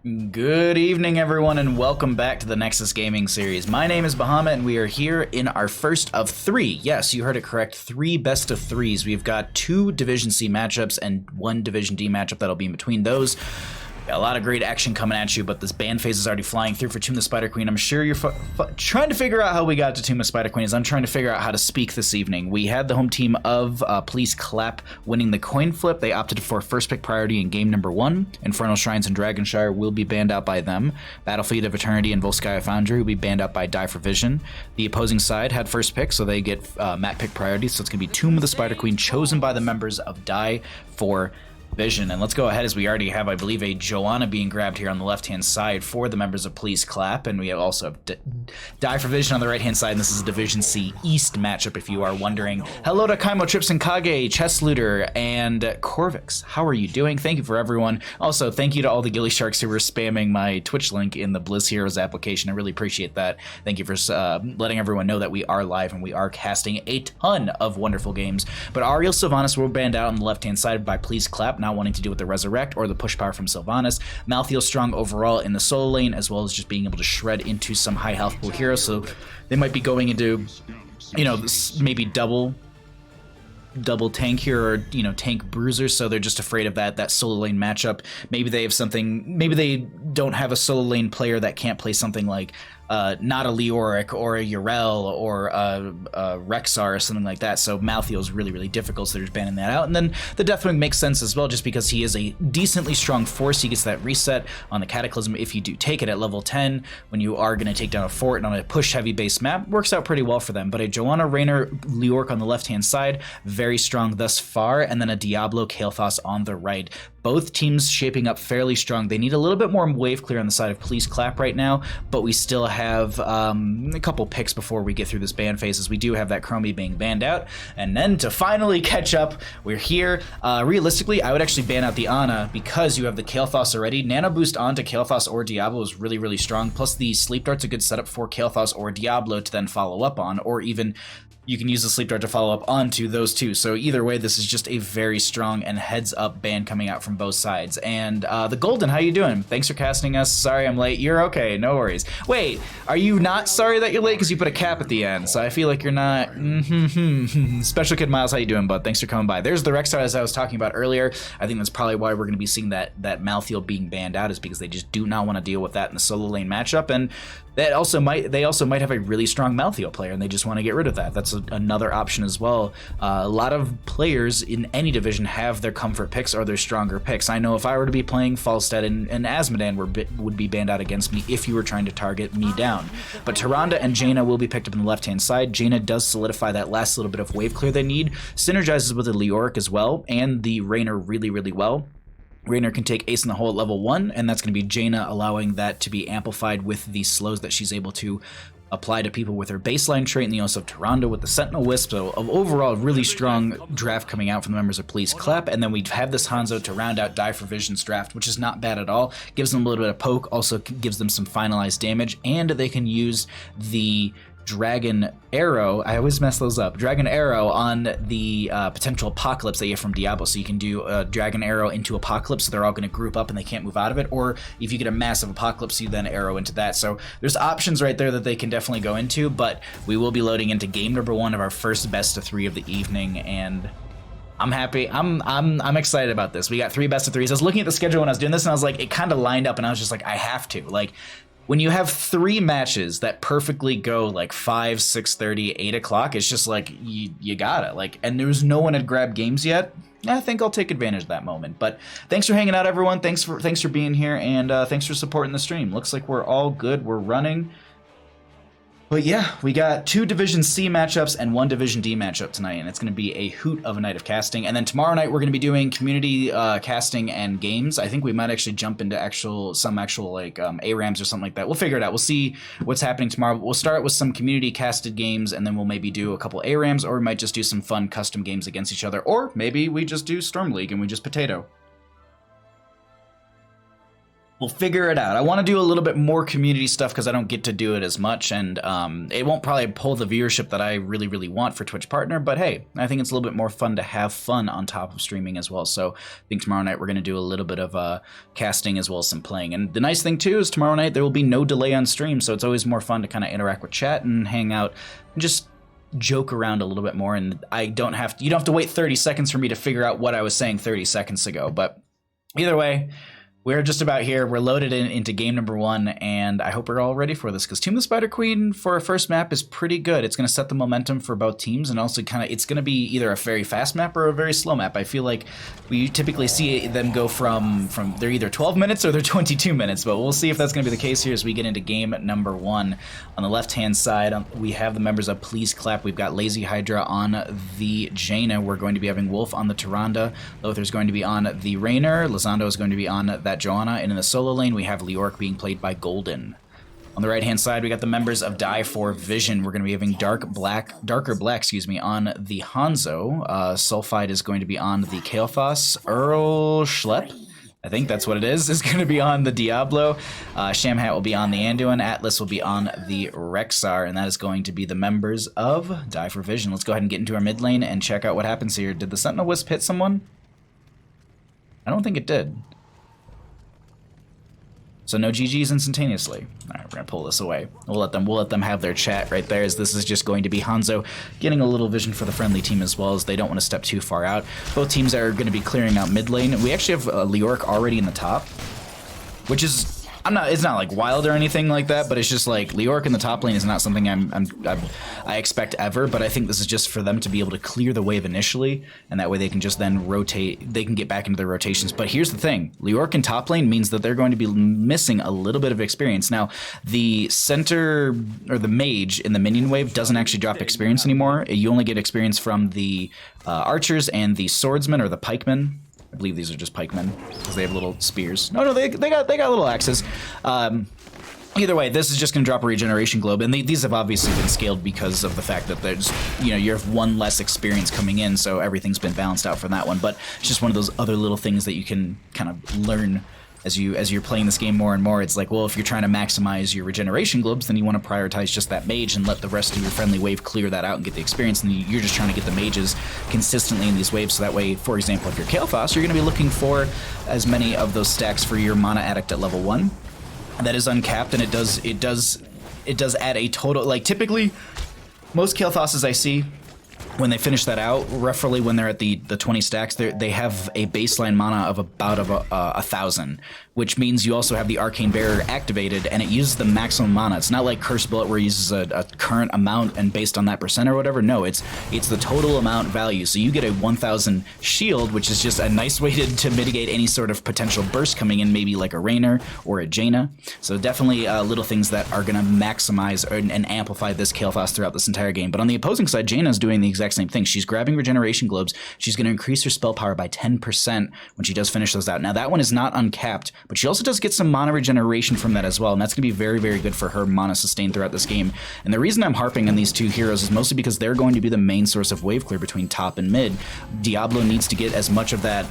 Good evening, everyone, and welcome back to the Nexus Gaming Series. My name is Bahamut, and we are here in our first of three. Yes, you heard it correct. 3 best of 3s. We've got 2 Division C matchups and 1 Division D matchup that'll be in between those. Got a lot of great action coming at you, but this ban phase is already flying through for Tomb the Spider Queen. I'm sure you're trying to figure out how we got to Tomb the Spider Queen as I'm trying to figure out how to speak this evening. We had the home team of Please Clap winning the coin flip. They opted for first pick priority in game number 1. Infernal Shrines and Dragonshire will be banned out by them. Battlefield of Eternity and Volskaya Foundry will be banned out by Die for Vision. The opposing side had first pick, so they get map pick priority, so it's going to be Tomb of the Spider Queen chosen by the members of Die for Vision. And let's go ahead as we already have, I believe, a Joanna being grabbed here on the left-hand side for the members of Please Clap, and we also have Die for Vision on the right-hand side, and this is a Division C East matchup, if you are wondering. Hello to Kaimo, Trips and Kage, Chess Looter, and Corvix. How are you doing? Thank you for everyone. Also, thank you to all the Gilly Sharks who were spamming my Twitch link in the Blizz Heroes application. I really appreciate that. Thank you for letting everyone know that we are live and we are casting a ton of wonderful games. But Ariel Sylvanas were banned out on the left-hand side by Please Clap, not wanting to do with the Resurrect or the push power from Sylvanas. Malthael strong overall in the solo lane, as well as just being able to shred into some high health pool heroes, so they might be going into, you know, maybe double tank here, or, you know, tank bruiser, so they're just afraid of that solo lane matchup. Maybe they have something, maybe they don't have a solo lane player that can't play something like not a Leoric or a Yrel or a Rexar or something like that, so Malthael is really, really difficult, so they're just banning that out. And then the Deathwing makes sense as well, just because he is a decently strong force. He gets that reset on the Cataclysm if you do take it at level 10, when you are going to take down a fort, and on a push-heavy base map, works out pretty well for them. But a Joanna Raynor Leoric on the left-hand side, very strong thus far, and then a Diablo Kael'thas on the right. Both teams shaping up fairly strong. They need a little bit more wave clear on the side of Please Clap right now, but we still have a couple picks before we get through this ban phase, as we do have that Chromie being banned out. And then to finally catch up, we're here. Realistically, I would actually ban out the Ana, because you have the Kael'thas already. Nano boost onto Kael'thas or Diablo is really, really strong, plus the Sleep Dart's a good setup for Kael'thas or Diablo to then follow up on, or even you can use the Sleep Dart to follow up onto those two. So either way, this is just a very strong and heads-up ban coming out from both sides. And the Golden, how you doing? Thanks for casting us. Sorry I'm late. You're okay, no worries. Wait, are you not sorry that you're late because you put a cap at the end? So I feel like you're not. Special Kid Miles, how you doing, bud? Thanks for coming by. There's the Rexar as I was talking about earlier. I think that's probably why we're going to be seeing that Malthael being banned out, is because they just do not want to deal with that in the solo lane matchup. And they also might have a really strong Malthael player, and they just want to get rid of that. That's another option as well. A lot of players in any division have their comfort picks or their stronger picks. I know if I were to be playing Falstad and Asmodan would be banned out against me if you were trying to target me down. But Tyrande and Jaina will be picked up on the left-hand side. Jaina does solidify that last little bit of wave clear they need, synergizes with the Leoric as well, and the Raynor really, really well. Raynor can take Ace in the Hole at level 1, and that's going to be Jaina allowing that to be amplified with the slows that she's able to apply to people with her baseline trait, and the also have Tyrande with the Sentinel Wisp. So overall, really strong draft coming out from the members of Please Clap. And then we have this Hanzo to round out Die for Vision's draft, which is not bad at all. Gives them a little bit of poke, also gives them some finalized damage, and they can use the Dragon Arrow, I always mess those up, Dragon Arrow on the potential Apocalypse that you have from Diablo. So you can do a Dragon Arrow into Apocalypse, so they're all going to group up and they can't move out of it, or if you get a massive Apocalypse, you then arrow into that. So there's options right there that they can definitely go into, but we will be loading into game number 1 of our first best of 3 of the evening, and I'm happy. I'm excited about this. We got 3 best of 3s. I was looking at the schedule when I was doing this, and I was like, it kind of lined up, and I was just like, I have to. Like, when you have 3 matches that perfectly go like 5, 6:30, 8 o'clock, it's just like, you gotta, like, and there's no one had grabbed games yet. I think I'll take advantage of that moment. But thanks for hanging out, everyone. Thanks for being here, and thanks for supporting the stream. Looks like we're all good. We're running. But yeah, we got 2 Division C matchups and 1 Division D matchup tonight, and it's going to be a hoot of a night of casting. And then tomorrow night we're going to be doing community casting and games. I think we might actually jump into some actual like ARAMs or something like that. We'll figure it out. We'll see what's happening tomorrow. We'll start with some community casted games, and then we'll maybe do a couple ARAMs, or we might just do some fun custom games against each other, or maybe we just do Storm League and we just potato. We'll figure it out. I want to do a little bit more community stuff because I don't get to do it as much, and it won't probably pull the viewership that I really, really want for Twitch Partner, but hey, I think it's a little bit more fun to have fun on top of streaming as well. So I think tomorrow night we're going to do a little bit of casting as well as some playing. And the nice thing too is tomorrow night there will be no delay on stream, so it's always more fun to kind of interact with chat and hang out and just joke around a little bit more. And you don't have to wait 30 seconds for me to figure out what I was saying 30 seconds ago. But either way, we're just about here. We're loaded into game number 1, and I hope we're all ready for this because Tomb of the Spider Queen for a first map is pretty good. It's going to set the momentum for both teams, and also it's going to be either a very fast map or a very slow map. I feel like we typically see them go from they're either 12 minutes or they're 22 minutes, but we'll see if that's going to be the case here as we get into game number 1. On the left-hand side, we have the members of Please Clap. We've got Lazy Hydra on the Jaina. We're going to be having Wolf on the Tyrande. Lothar's going to be on the Raynor. Lizando is going to be on that Joanna, and in the solo lane we have Leoric being played by Golden. On the right hand side we got the members of Die for Vision. We're going to be having Darker Black, on the Hanzo. Sulfide is going to be on the Kael'thas. Earl Schlepp, I think that's what it is going to be on the Diablo. Shamhat will be on the Anduin. Atlas will be on the Rexar, and that is going to be the members of Die for Vision. Let's go ahead and get into our mid lane and check out what happens here. Did the Sentinel Wisp hit someone? I don't think it did. So no GGs instantaneously. All right, we're gonna pull this away. We'll let them have their chat right there, as this is just going to be Hanzo getting a little vision for the friendly team as well, as they don't want to step too far out. Both teams are going to be clearing out mid lane. We actually have Leoric already in the top, which is it's not like wild or anything like that, but it's just like Leoric in the top lane is not something I expect ever, but I think this is just for them to be able to clear the wave initially, and that way they can just then rotate, they can get back into their rotations. But here's the thing, Leoric in top lane means that they're going to be missing a little bit of experience. Now, the center, or the mage in the minion wave doesn't actually drop experience anymore. You only get experience from the archers and the swordsmen, or the pikemen. I believe these are just pikemen because they have little spears. No, they got little axes. Either way, this is just going to drop a regeneration globe, and these have obviously been scaled because of the fact that there's, you have one less experience coming in, so everything's been balanced out from that one. But it's just one of those other little things that you can kind of learn as you're playing this game more and more. It's like, well, if you're trying to maximize your regeneration globes, then you want to prioritize just that mage and let the rest of your friendly wave clear that out and get the experience. And you're just trying to get the mages consistently in these waves, so that way, for example, if you're Kael'thas, you're going to be looking for as many of those stacks for your Mana Addict at level 1. That is uncapped, and it does add a total, like typically most Kael'thas's I see, when they finish that out, roughly when they're at the 20 stacks, they have a baseline mana of about 1,000, which means you also have the Arcane Barrier activated, and it uses the maximum mana. It's not like Curse Bullet where it uses a current amount and based on that percent or whatever. No, it's the total amount value. So you get a 1,000 shield, which is just a nice way to mitigate any sort of potential burst coming in, maybe like a Raynor or a Jaina. So definitely little things that are going to maximize and amplify this Kael'thas throughout this entire game. But on the opposing side, Jaina's doing the exact same thing. She's grabbing regeneration globes. She's going to increase her spell power by 10% when she does finish those out. Now that one is not uncapped, but she also does get some mana regeneration from that as well, and that's going to be very, very good for her mana sustain throughout this game. And the reason I'm harping on these two heroes is mostly because they're going to be the main source of wave clear between top and mid. Diablo needs to get as much of that,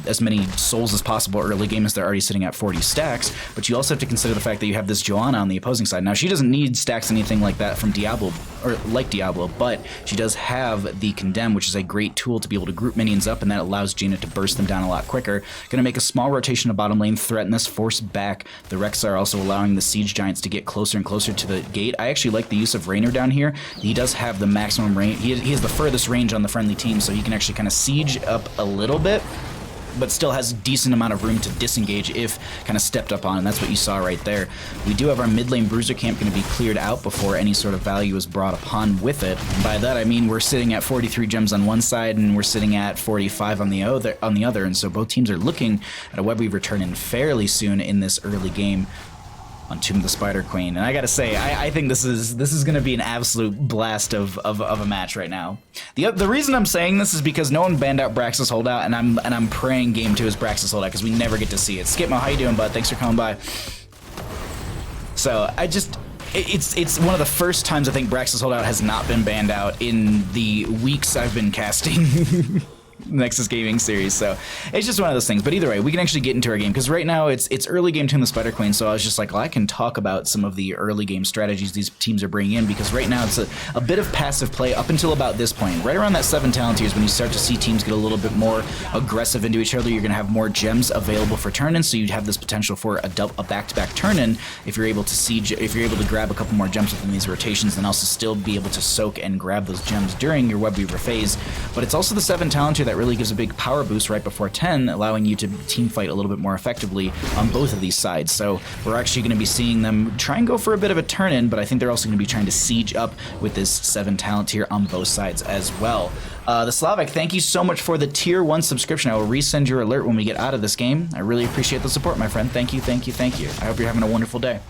as many souls as possible early game, as they're already sitting at 40 stacks, but you also have to consider the fact that you have this Joanna on the opposing side. Now she doesn't need stacks anything like that from Diablo, or like Diablo, but she does have the Condemn, which is a great tool to be able to group minions up, and that allows Jaina to burst them down a lot quicker. Going to make a small rotation to bottom lane, threaten this, force back the Rexar, also allowing the Siege Giants to get closer and closer to the gate. I actually like the use of Raynor down here. He does have the maximum range. He has the furthest range on the friendly team, so he can actually kind of siege up a little bit, but still has a decent amount of room to disengage if kind of stepped up on, and that's what you saw right there. We do have our mid lane bruiser camp going to be cleared out before any sort of value is brought upon with it. And by that I mean we're sitting at 43 gems on one side and we're sitting at 45 on the other, and so both teams are looking at a web weave return in fairly soon in this early game on Tomb of the Spider Queen. And I gotta say, I think this is gonna be an absolute blast of a match right now. The reason I'm saying this is because no one banned out Braxis Holdout, and I'm praying game 2 is Braxis Holdout, because we never get to see it. Skipmo, how you doing, bud? Thanks for coming by. So it's one of the first times I think Braxis Holdout has not been banned out in the weeks I've been casting. Nexus Gaming series. So it's just one of those things. But either way, we can actually get into our game because right now it's early game to the Spider Queen. So I was just like, well, I can talk about some of the early game strategies these teams are bringing in because right now it's a bit of passive play up until about this point. Right around that 7 talent tiers when you start to see teams get a little bit more aggressive into each other, you're going to have more gems available for turn-in. So you'd have this potential for a back-to-back turn-in if you're able to siege, if you're able to grab a couple more gems within these rotations, and also still be able to soak and grab those gems during your Web Weaver phase. But it's also the 7 talent tier that really gives a big power boost right before 10, allowing you to team fight a little bit more effectively on both of these sides. So we're actually going to be seeing them try and go for a bit of a turn-in, but I think they're also going to be trying to siege up with this 7 talent tier on both sides as well. The Slavic, thank you so much for the tier 1 subscription. I will resend your alert when we get out of this game. I really appreciate the support, my friend. Thank you, thank you, thank you. I hope you're having a wonderful day.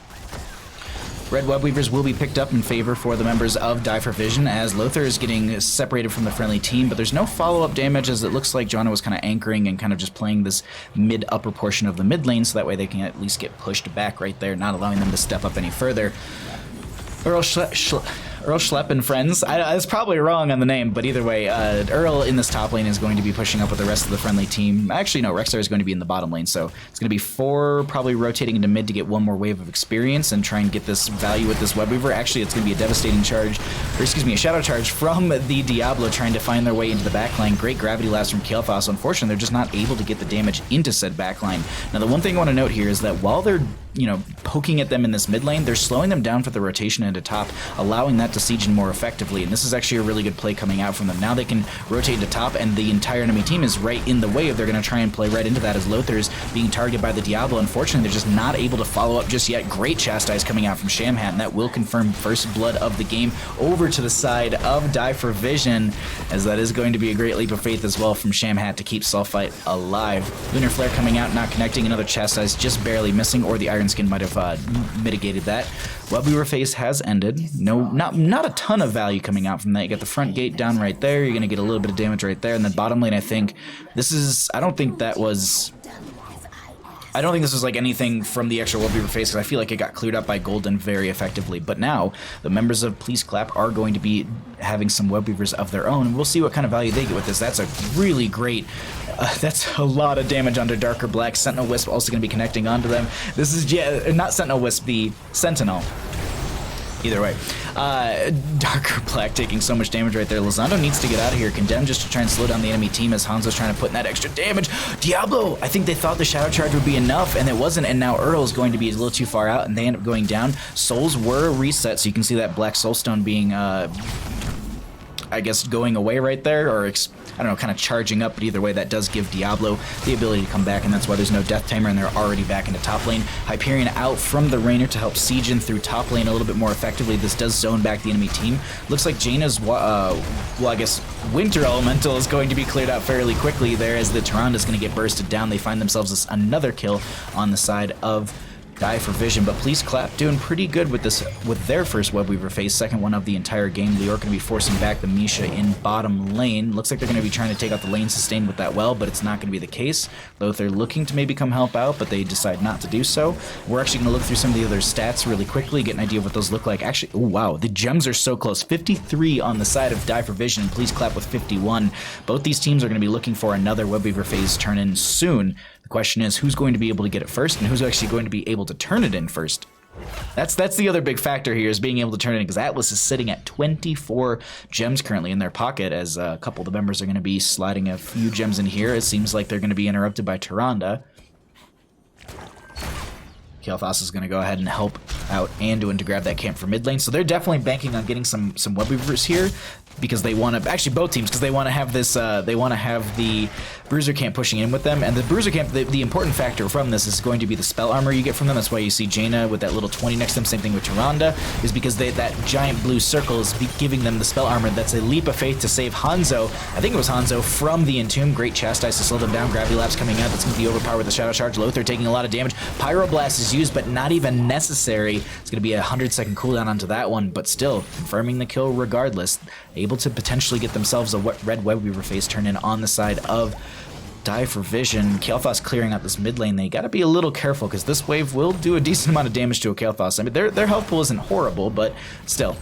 Red Web Weavers will be picked up in favor for the members of Die for Vision as Lothar is getting separated from the friendly team, but there's no follow-up damage as it looks like Janna was kind of anchoring and kind of just playing this mid-upper portion of the mid lane so that way they can at least get pushed back right there, not allowing them to step up any further. Earl Schlepp and friends. I was probably wrong on the name, but either way, Earl in this top lane is going to be pushing up with the rest of the friendly team. Actually, no, Rexar is going to be in the bottom lane, so it's going to be 4 probably rotating into mid to get one more wave of experience and try and get this value with this Web Weaver. Actually, it's going to be a devastating charge, or excuse me, a shadow charge from the Diablo trying to find their way into the backline. Great gravity blast from Kael'thas. Unfortunately, they're just not able to get the damage into said backline. Now, the one thing I want to note here is that while they're poking at them in this mid lane, they're slowing them down for the rotation into top, allowing that to siege in more effectively, and this is actually a really good play coming out from them. Now they can rotate to top, and the entire enemy team is right in the way of they're going to try and play right into that as Lothar's being targeted by the Diablo. Unfortunately, they're just not able to follow up just yet. Great chastise coming out from Shamhat, and that will confirm first blood of the game over to the side of Die for Vision, as that is going to be a great leap of faith as well from Shamhat to keep Sulfite alive. Lunar Flare coming out, not connecting, another chastise just barely missing, or the Iron Skin might have mitigated that. Web Weaver phase has ended. No, not a ton of value coming out from that. You got the front gate down right there. You're going to get a little bit of damage right there. And then bottom lane, I think this is... I don't think this was like anything from the extra Web Weaver phase because I feel like it got cleared up by Golden very effectively. But now the members of Please Clap are going to be having some Web Weavers of their own. We'll see what kind of value they get with this. That's a really great... that's a lot of damage onto Darker Black. Sentinel Wisp also going to be connecting onto them. This is, yeah, not Sentinel Wisp, the Sentinel. Either way. Darker Black taking so much damage right there. Lozando needs to get out of here. Condemned just to try and slow down the enemy team as Hanzo's trying to put in that extra damage. Diablo! I think they thought the Shadow Charge would be enough, and it wasn't, and now Earl is going to be a little too far out, and they end up going down. Souls were reset, so you can see that Black Soulstone being, I guess, going away right there, or I don't know, kind of charging up, but either way, that does give Diablo the ability to come back, and that's why there's no Death Tamer, and they're already back into top lane. Hyperion out from the Rainer to help siege in through top lane a little bit more effectively. This does zone back the enemy team. Looks like Jaina's, well, I guess, Winter Elemental is going to be cleared out fairly quickly there as the Tyrande is going to get bursted down. They find themselves another kill on the side of Die for Vision, but Please Clap doing pretty good with this, with their first Web Weaver phase, second one of the entire game. Lior going to be forcing back the Misha in bottom lane. Looks like they're going to be trying to take out the lane sustain with that well, but it's not going to be the case. Lothar looking to maybe come help out, but they decide not to do so. We're actually going to look through some of the other stats really quickly, get an idea of what those look like. Actually, oh wow, the gems are so close. 53 on the side of Die for Vision, and Please Clap with 51. Both these teams are going to be looking for another Web Weaver phase turn in soon. The question is, who's going to be able to get it first, and who's actually going to be able to turn it in first? That's the other big factor here, is being able to turn it in, because Atlas is sitting at 24 gems currently in their pocket, as a couple of the members are going to be sliding a few gems in here. It seems like they're going to be interrupted by Tyrande. Kael'thas is going to go ahead and help out Anduin to grab that camp for mid lane, so they're definitely banking on getting some Web Weavers here, because they want to, actually both teams, because they want to have this, they want to have the Bruiser camp pushing in with them, and the Bruiser camp, the important factor from this is going to be the spell armor you get from them. That's why you see Jaina with that little 20 next to them, same thing with Tyrande, is because that giant blue circle is giving them the spell armor. That's a leap of faith to save Hanzo, I think it was Hanzo, from the Entomb. Great chastise to slow them down, Gravity Lapse coming out, that's going to be overpowered with the Shadow Charge. Lothar taking a lot of damage, Pyroblast is used, but not even necessary. It's going to be a 100-second cooldown onto that one, but still, confirming the kill regardless, able to potentially get themselves a red Web Weaver phase turn in on the side of Die for Vision. Kael'thas clearing out this mid lane. They got to be a little careful, because this wave will do a decent amount of damage to a Kael'thas. I mean, their health pool isn't horrible, but still.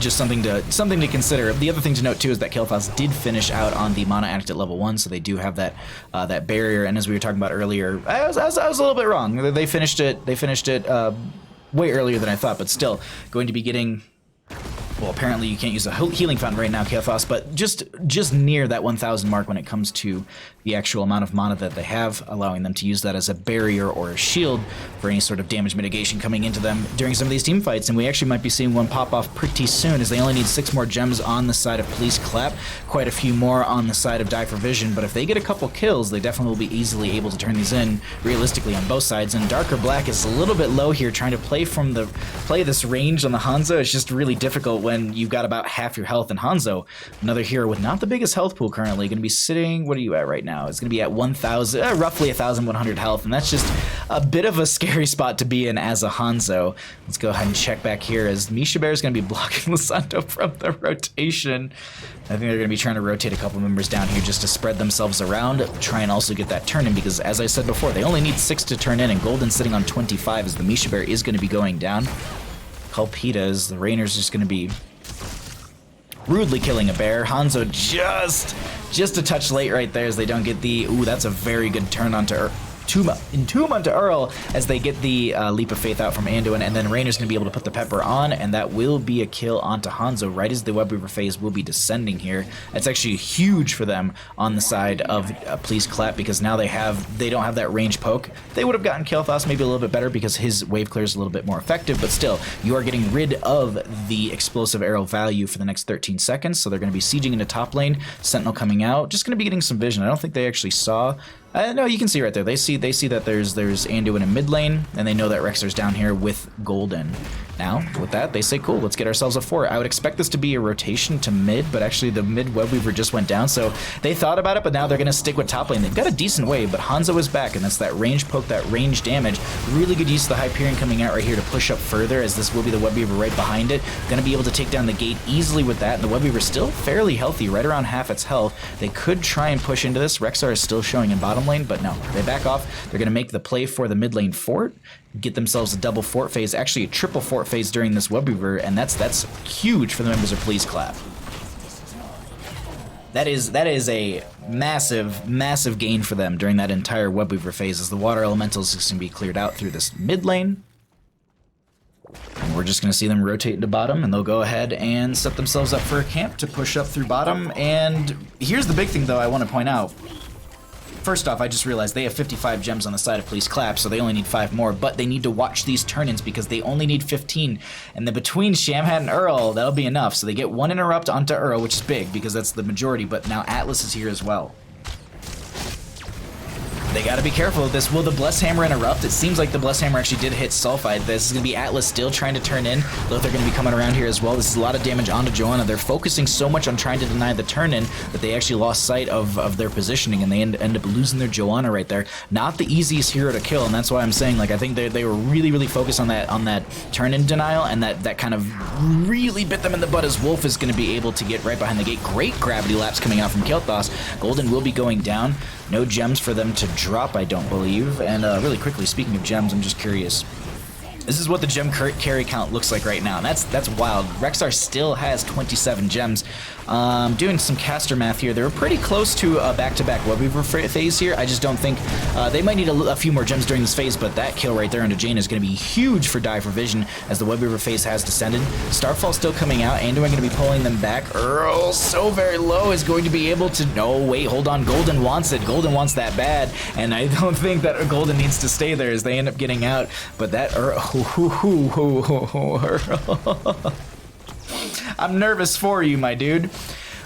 just something to consider. The other thing to note too is that Kael'thas did finish out on the Mana Addict at level 1, so they do have that that barrier. And as we were talking about earlier, I was a little bit wrong. They finished it way earlier than I thought, but still going to be getting. Well, apparently you can't use a healing fountain right now, Kael'thas, but just near that 1,000 mark when it comes to the actual amount of mana that they have, allowing them to use that as a barrier or a shield for any sort of damage mitigation coming into them during some of these team fights. And we actually might be seeing one pop off pretty soon, as they only need 6 more gems on the side of Police Clap, quite a few more on the side of Die for Vision. But if they get a couple kills, they definitely will be easily able to turn these in realistically on both sides. And Darker Black is a little bit low here, trying to play this range on the Hanzo. It's just really difficult when you've got about half your health. And Hanzo, another hero with not the biggest health pool currently, going to be sitting, what are you at right now? It's going to be at 1,000, roughly 1,100 health, and that's just a bit of a scary spot to be in as a Hanzo. Let's go ahead and check back here, as Misha Bear is going to be blocking Lisandro from the rotation. I think they're going to be trying to rotate a couple members down here just to spread themselves around, try and also get that turn in, because as I said before, they only need 6 to turn in, and Golden sitting on 25 as the Misha Bear is going to be going down. Kulpitas, the Rainer's just going to be rudely killing a bear. Hanzo just a touch late right there, as they don't get the... Ooh, that's a very good turn onto Entomb onto Earl, as they get the Leap of Faith out from Anduin, and then Rainer's going to be able to put the Pepper on, and that will be a kill onto Hanzo right as the Web Weaver phase will be descending here. That's actually huge for them on the side of Please Clap, because now they don't have that range poke. They would have gotten Kael'thas maybe a little bit better because his wave clear is a little bit more effective, but still, you are getting rid of the explosive arrow value for the next 13 seconds, so they're going to be sieging into top lane. Sentinel coming out, just going to be getting some vision. I don't think they actually saw... no, you can see right there. They see that there's Anduin in mid lane, and they know that Rexar's down here with Golden. Now, with that, they say, cool, let's get ourselves a fort. I would expect this to be a rotation to mid, but actually the mid Web Weaver just went down, so they thought about it, but now they're going to stick with top lane. They've got a decent wave, but Hanzo is back, and that's that range poke, that range damage. Really good use of the Hyperion coming out right here to push up further, as this will be the Web Weaver right behind it. Going to be able to take down the gate easily with that, and the Web Weaver still fairly healthy, right around half its health. They could try and push into this. Rexar is still showing in bottom lane, but no, they back off. They're going to make the play for the mid lane fort, get themselves a double fort phase, actually a triple fort phase during this Web Weaver, and that's huge for the members of Please Clap. That is a massive gain for them during that entire Web Weaver phase, as the water elementals is going to be cleared out through this mid lane. And we're just going to see them rotate into bottom, and they'll go ahead and set themselves up for a camp to push up through bottom. And here's the big thing, though, I want to point out. First off, I just realized they have 55 gems on the side of Please Clap, so they only need 5 more, but they need to watch these turn-ins because they only need 15. And then between Shamhat and Earl, that'll be enough. So they get 1 interrupt onto Earl, which is big because that's the majority, but now Atlas is here as well. They gotta be careful of this. Will the Bless Hammer interrupt? It seems like the Bless Hammer actually did hit Sulfide. This is gonna be Atlas still trying to turn in. Lothar gonna be coming around here as well. This is a lot of damage onto Johanna. They're focusing so much on trying to deny the turn in that they actually lost sight of their positioning, and they end up losing their Johanna right there. Not the easiest hero to kill, and that's why I'm saying, like, I think they were really focused on that turn in denial, and that kind of really bit them in the butt, as Wolf is gonna be able to get right behind the gate. Great gravity lapse coming out from Kael'thas. Golden will be going down. No gems for them to drop, I don't believe. And really quickly, speaking of gems, I'm just curious. This is what the gem carry count looks like right now, and that's wild. Rexar still has 27 gems. Doing some caster math here. They were pretty close to a back-to-back Web Weaver phase here. I just don't think they might need a few more gems during this phase, but that kill right there onto Jane is going to be huge for Die for Vision as the Web Weaver phase has descended. Starfall still coming out. Anduin going to be pulling them back. Earl, so very low, is going to be able to... No, wait, hold on. Golden wants it. Golden wants that bad, and I don't think that Golden needs to stay there as they end up getting out. But that Earl... I'm nervous for you, my dude.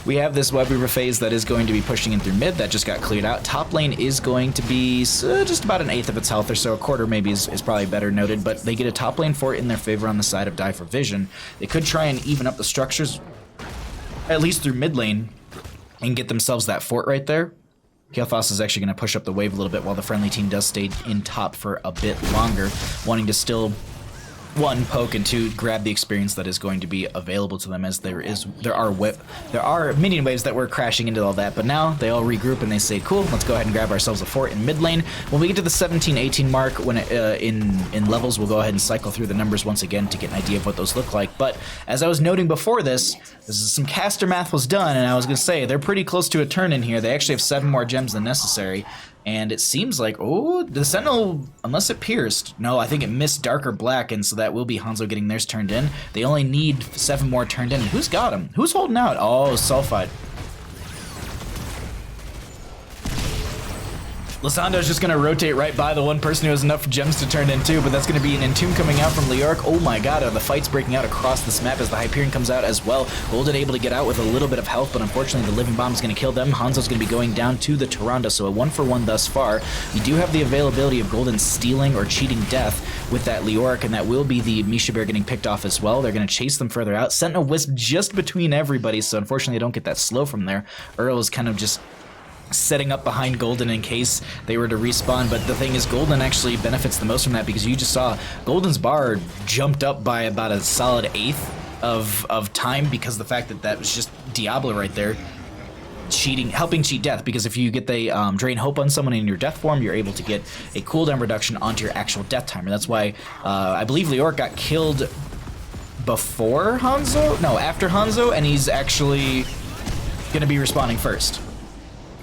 We have this Web Weaver phase that is going to be pushing in through mid. That just got cleared out. Top lane is going to be just about an eighth of its health or so. A quarter maybe is probably better noted, but they get a top lane fort in their favor on the side of Die for Vision. They could try and even up the structures, at least through mid lane, and get themselves that fort right there. Kael'thas is actually going to push up the wave a little bit while the friendly team does stay in top for a bit longer, wanting to still one, poke, and two, grab the experience that is going to be available to them, as there are minion waves that were crashing into all that. But now they all regroup and they say, cool, let's go ahead and grab ourselves a fort in mid lane. When we get to the 17-18 mark, when in levels, we'll go ahead and cycle through the numbers once again to get an idea of what those look like. But as I was noting before this is some caster math was done, and I was going to say they're pretty close to a turn in here. They actually have 7 more gems than necessary. And it seems like, oh, the Sentinel, unless it pierced, no, I think it missed dark or black, and so that will be Hanzo getting theirs turned in. They only need 7 more turned in. Who's got them? Who's holding out? Oh, Sulfide. Lissando's just going to rotate right by the one person who has enough gems to turn in too, but that's going to be an Entomb coming out from Leoric. Oh my god, the fight's breaking out across this map as the Hyperion comes out as well. Golden able to get out with a little bit of health, but unfortunately the Living Bomb is going to kill them. Hanzo's going to be going down to the Tyrande, so a 1-for-1 thus far. You do have the availability of Golden stealing or cheating death with that Leoric, and that will be the Misha Bear getting picked off as well. They're going to chase them further out. Sentinel Wisp just between everybody, so unfortunately they don't get that slow from there. Earl is kind of just setting up behind Golden in case they were to respawn, but the thing is Golden actually benefits the most from that, because you just saw Golden's bar jumped up by about a solid 1/8 of time, because the fact that that was just Diablo right there cheating, helping cheat death, because if you get the Drain Hope on someone in your death form, you're able to get a cooldown reduction onto your actual death timer. That's why I believe Leoric got killed before Hanzo? No, after Hanzo, and he's actually gonna be respawning first.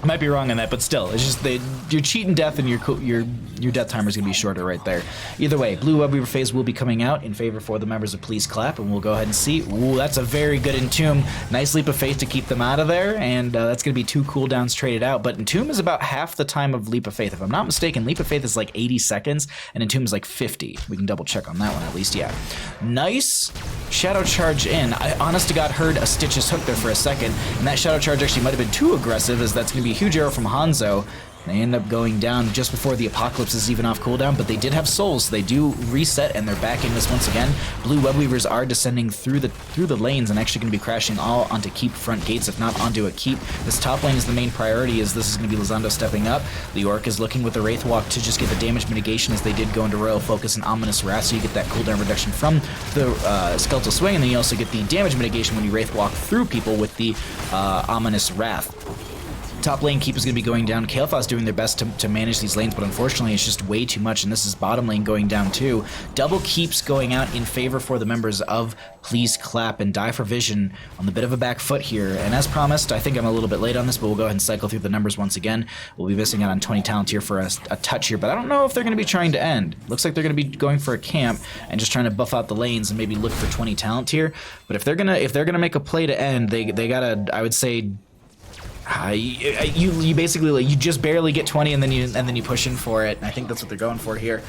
I might be wrong on that, but still, it's just you're cheating death, and your death timer is gonna be shorter right there. Either way, Blue Web Weaver phase will be coming out in favor for the members of Please Clap, and we'll go ahead and see. Ooh, that's a very good Entomb. Nice Leap of Faith to keep them out of there, and that's gonna be 2 cooldowns traded out. But Entomb is about half the time of Leap of Faith. If I'm not mistaken, Leap of Faith is like 80 seconds, and Entomb is like 50. We can double check on that one at least. Yeah, nice Shadow Charge in. I honest to God heard a Stitch's hook there for a second, and that Shadow Charge actually might have been too aggressive, as that's gonna be a huge arrow from Hanzo. They end up going down just before the Apocalypse is even off cooldown, but they did have souls, so they do reset, and they're back in this once again. Blue Web Weavers are descending through the lanes and actually going to be crashing all onto keep front gates, if not onto a keep. This top lane is the main priority, as this is going to be Lizando stepping up. Leoric is looking with the Wraith Walk to just get the damage mitigation, as they did go into Royal Focus and Ominous Wrath, so you get that cooldown reduction from the Skeletal Swing, and then you also get the damage mitigation when you Wraith Walk through people with the Ominous Wrath. Top lane keep is going to be going down. Kael'thas doing their best to manage these lanes, but unfortunately it's just way too much, and this is bottom lane going down too. Double keeps going out in favor for the members of Please Clap, and Die for Vision on the bit of a back foot here. And as promised, I think I'm a little bit late on this, but we'll go ahead and cycle through the numbers once again. We'll be missing out on 20 talent here for a touch here, but I don't know if they're going to be trying to end. Looks like they're going to be going for a camp and just trying to buff out the lanes and maybe look for 20 talent here. But if they're gonna make a play to end, they gotta, I would say, you basically, like, you just barely get 20 and then you push in for it. And I think that's what they're going for here.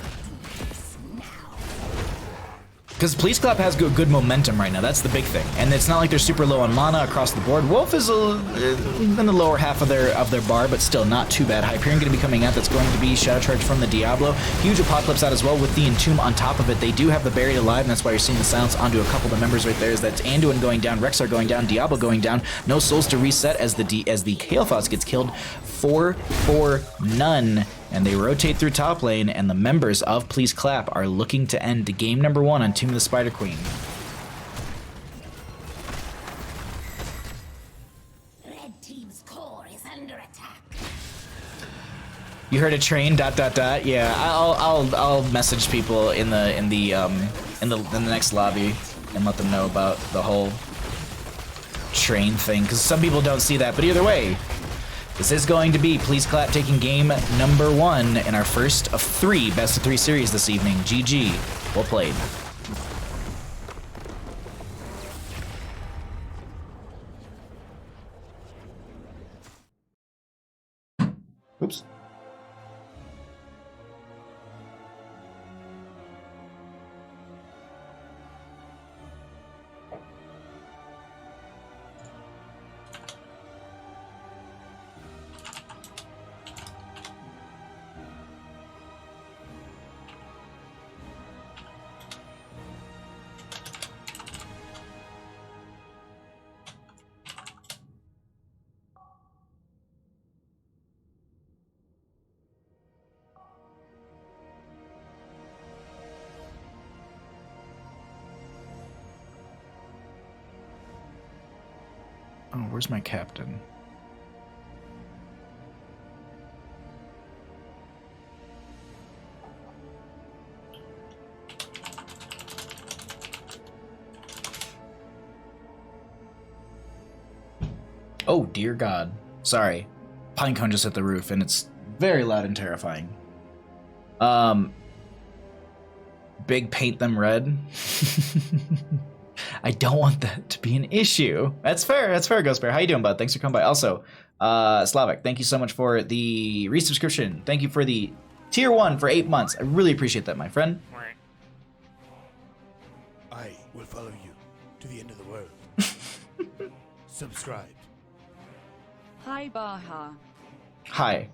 Because Please Clap has good momentum right now. That's the big thing, and it's not like they're super low on mana across the board. Wolf is in the lower half of their bar, but still not too bad. Hyperion going to be coming out. That's going to be Shadow Charge from the Diablo. Huge Apocalypse out as well with the Entomb on top of it. They do have the Buried Alive, and that's why you're seeing the silence onto a couple of the members right there. Is that's Anduin going down, Rexar going down, Diablo going down. No souls to reset as the Kael'thas gets killed. 4 for none. And they rotate through top lane, and the members of Please Clap are looking to end game number 1 on Tomb of the Spider Queen. Red team's core is under attack. You heard a train ... Yeah, I'll message people in the next lobby and let them know about the whole train thing, because some people don't see that. But either way, this is going to be Please Clap taking game number 1 in our first of 3 best of 3 series this evening. GG. Well played. Oops. Oh, where's my captain? Oh, dear God. Sorry. Pinecone just hit the roof, and it's very loud and terrifying. Big paint them red. I don't want that to be an issue. That's fair. That's fair, Ghost Bear. How you doing, bud? Thanks for coming by. Also, Slavic, thank you so much for the resubscription. Thank you for the tier 1 for 8 months. I really appreciate that, my friend. I will follow you to the end of the world. Subscribe. Hi, Baha. Hi.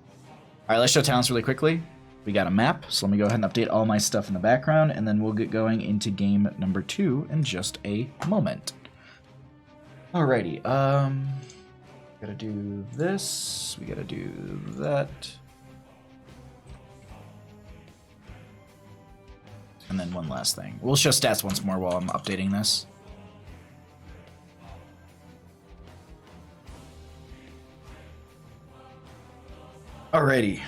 All right, let's show talents really quickly. We got a map, so let me go ahead and update all my stuff in the background, and then we'll get going into game number 2 in just a moment. Alrighty, gotta do this, we gotta do that. And then one last thing. We'll show stats once more while I'm updating this. Alrighty.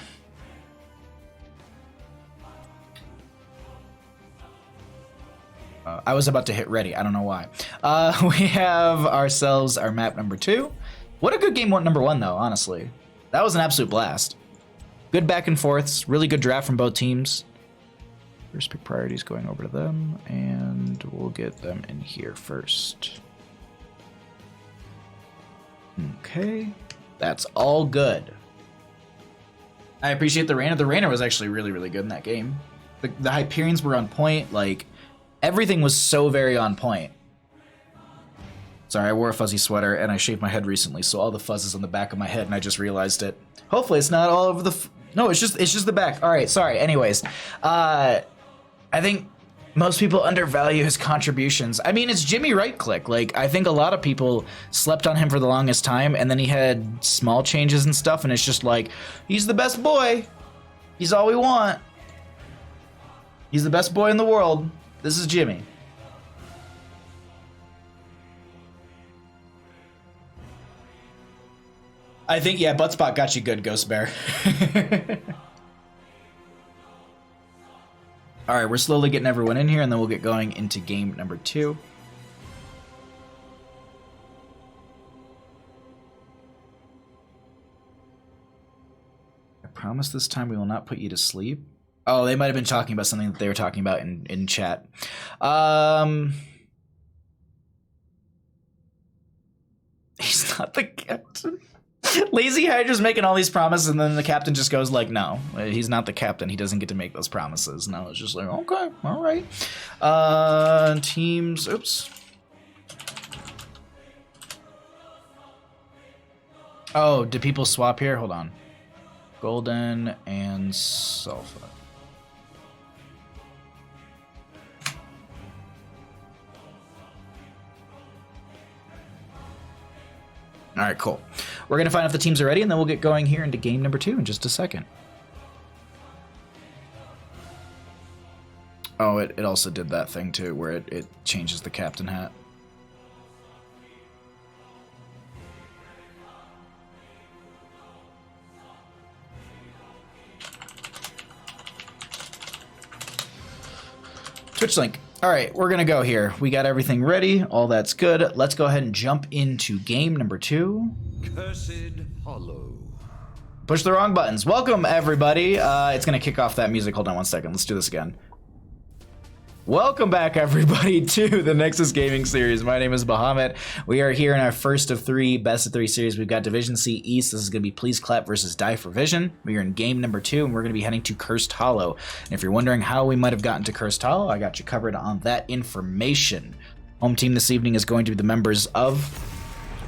I was about to hit ready. I don't know why. We have ourselves our map number 2. What a good game number 1, though, honestly. That was an absolute blast. Good back and forths. Really good draft from both teams. First pick priorities going over to them, and we'll get them in here first. Okay. That's all good. I appreciate the Rainer. The Rainer was actually really, really good in that game. The Hyperions were on point. Like, everything was so very on point. Sorry, I wore a fuzzy sweater and I shaved my head recently, so all the fuzz is on the back of my head and I just realized it. Hopefully it's not all over the... No, it's just the back. All right, sorry. Anyways, I think most people undervalue his contributions. I mean, it's Jimmy right-click. Like, I think a lot of people slept on him for the longest time, and then he had small changes and stuff, and it's just like, he's the best boy. He's all we want. He's the best boy in the world. This is Jimmy. I think, yeah, butt spot got you good, Ghost Bear. All right, we're slowly getting everyone in here, and then we'll get going into game number 2. I promise this time we will not put you to sleep. Oh, they might have been talking about something that they were talking about in chat. He's not the captain. Lazy Hydra's making all these promises, and then the captain just goes like, no, he's not the captain. He doesn't get to make those promises. No, it's just like, okay, all right. Teams, oops. Oh, did people swap here? Hold on. Golden and Sulfa. All right, cool. We're going to find out if the teams are ready, and then we'll get going here into game number 2 in just a second. Oh, it also did that thing, too, where it changes the captain hat. Twitch link. All right, we're going to go here. We got everything ready. All that's good. Let's go ahead and jump into game number 2. Cursed Hollow. Push the wrong buttons. Welcome, everybody. It's going to kick off that music. Hold on one second. Let's do this again. Welcome back, everybody, to the Nexus Gaming Series. My name is Bahamut. We are here in our first of 3 best of 3 series. We've got Division C East. This is going to be Please Clap versus Die for Vision. We are in game number 2, and we're going to be heading to Cursed Hollow. And if you're wondering how we might have gotten to Cursed Hollow, I got you covered on that information. Home team this evening is going to be the members of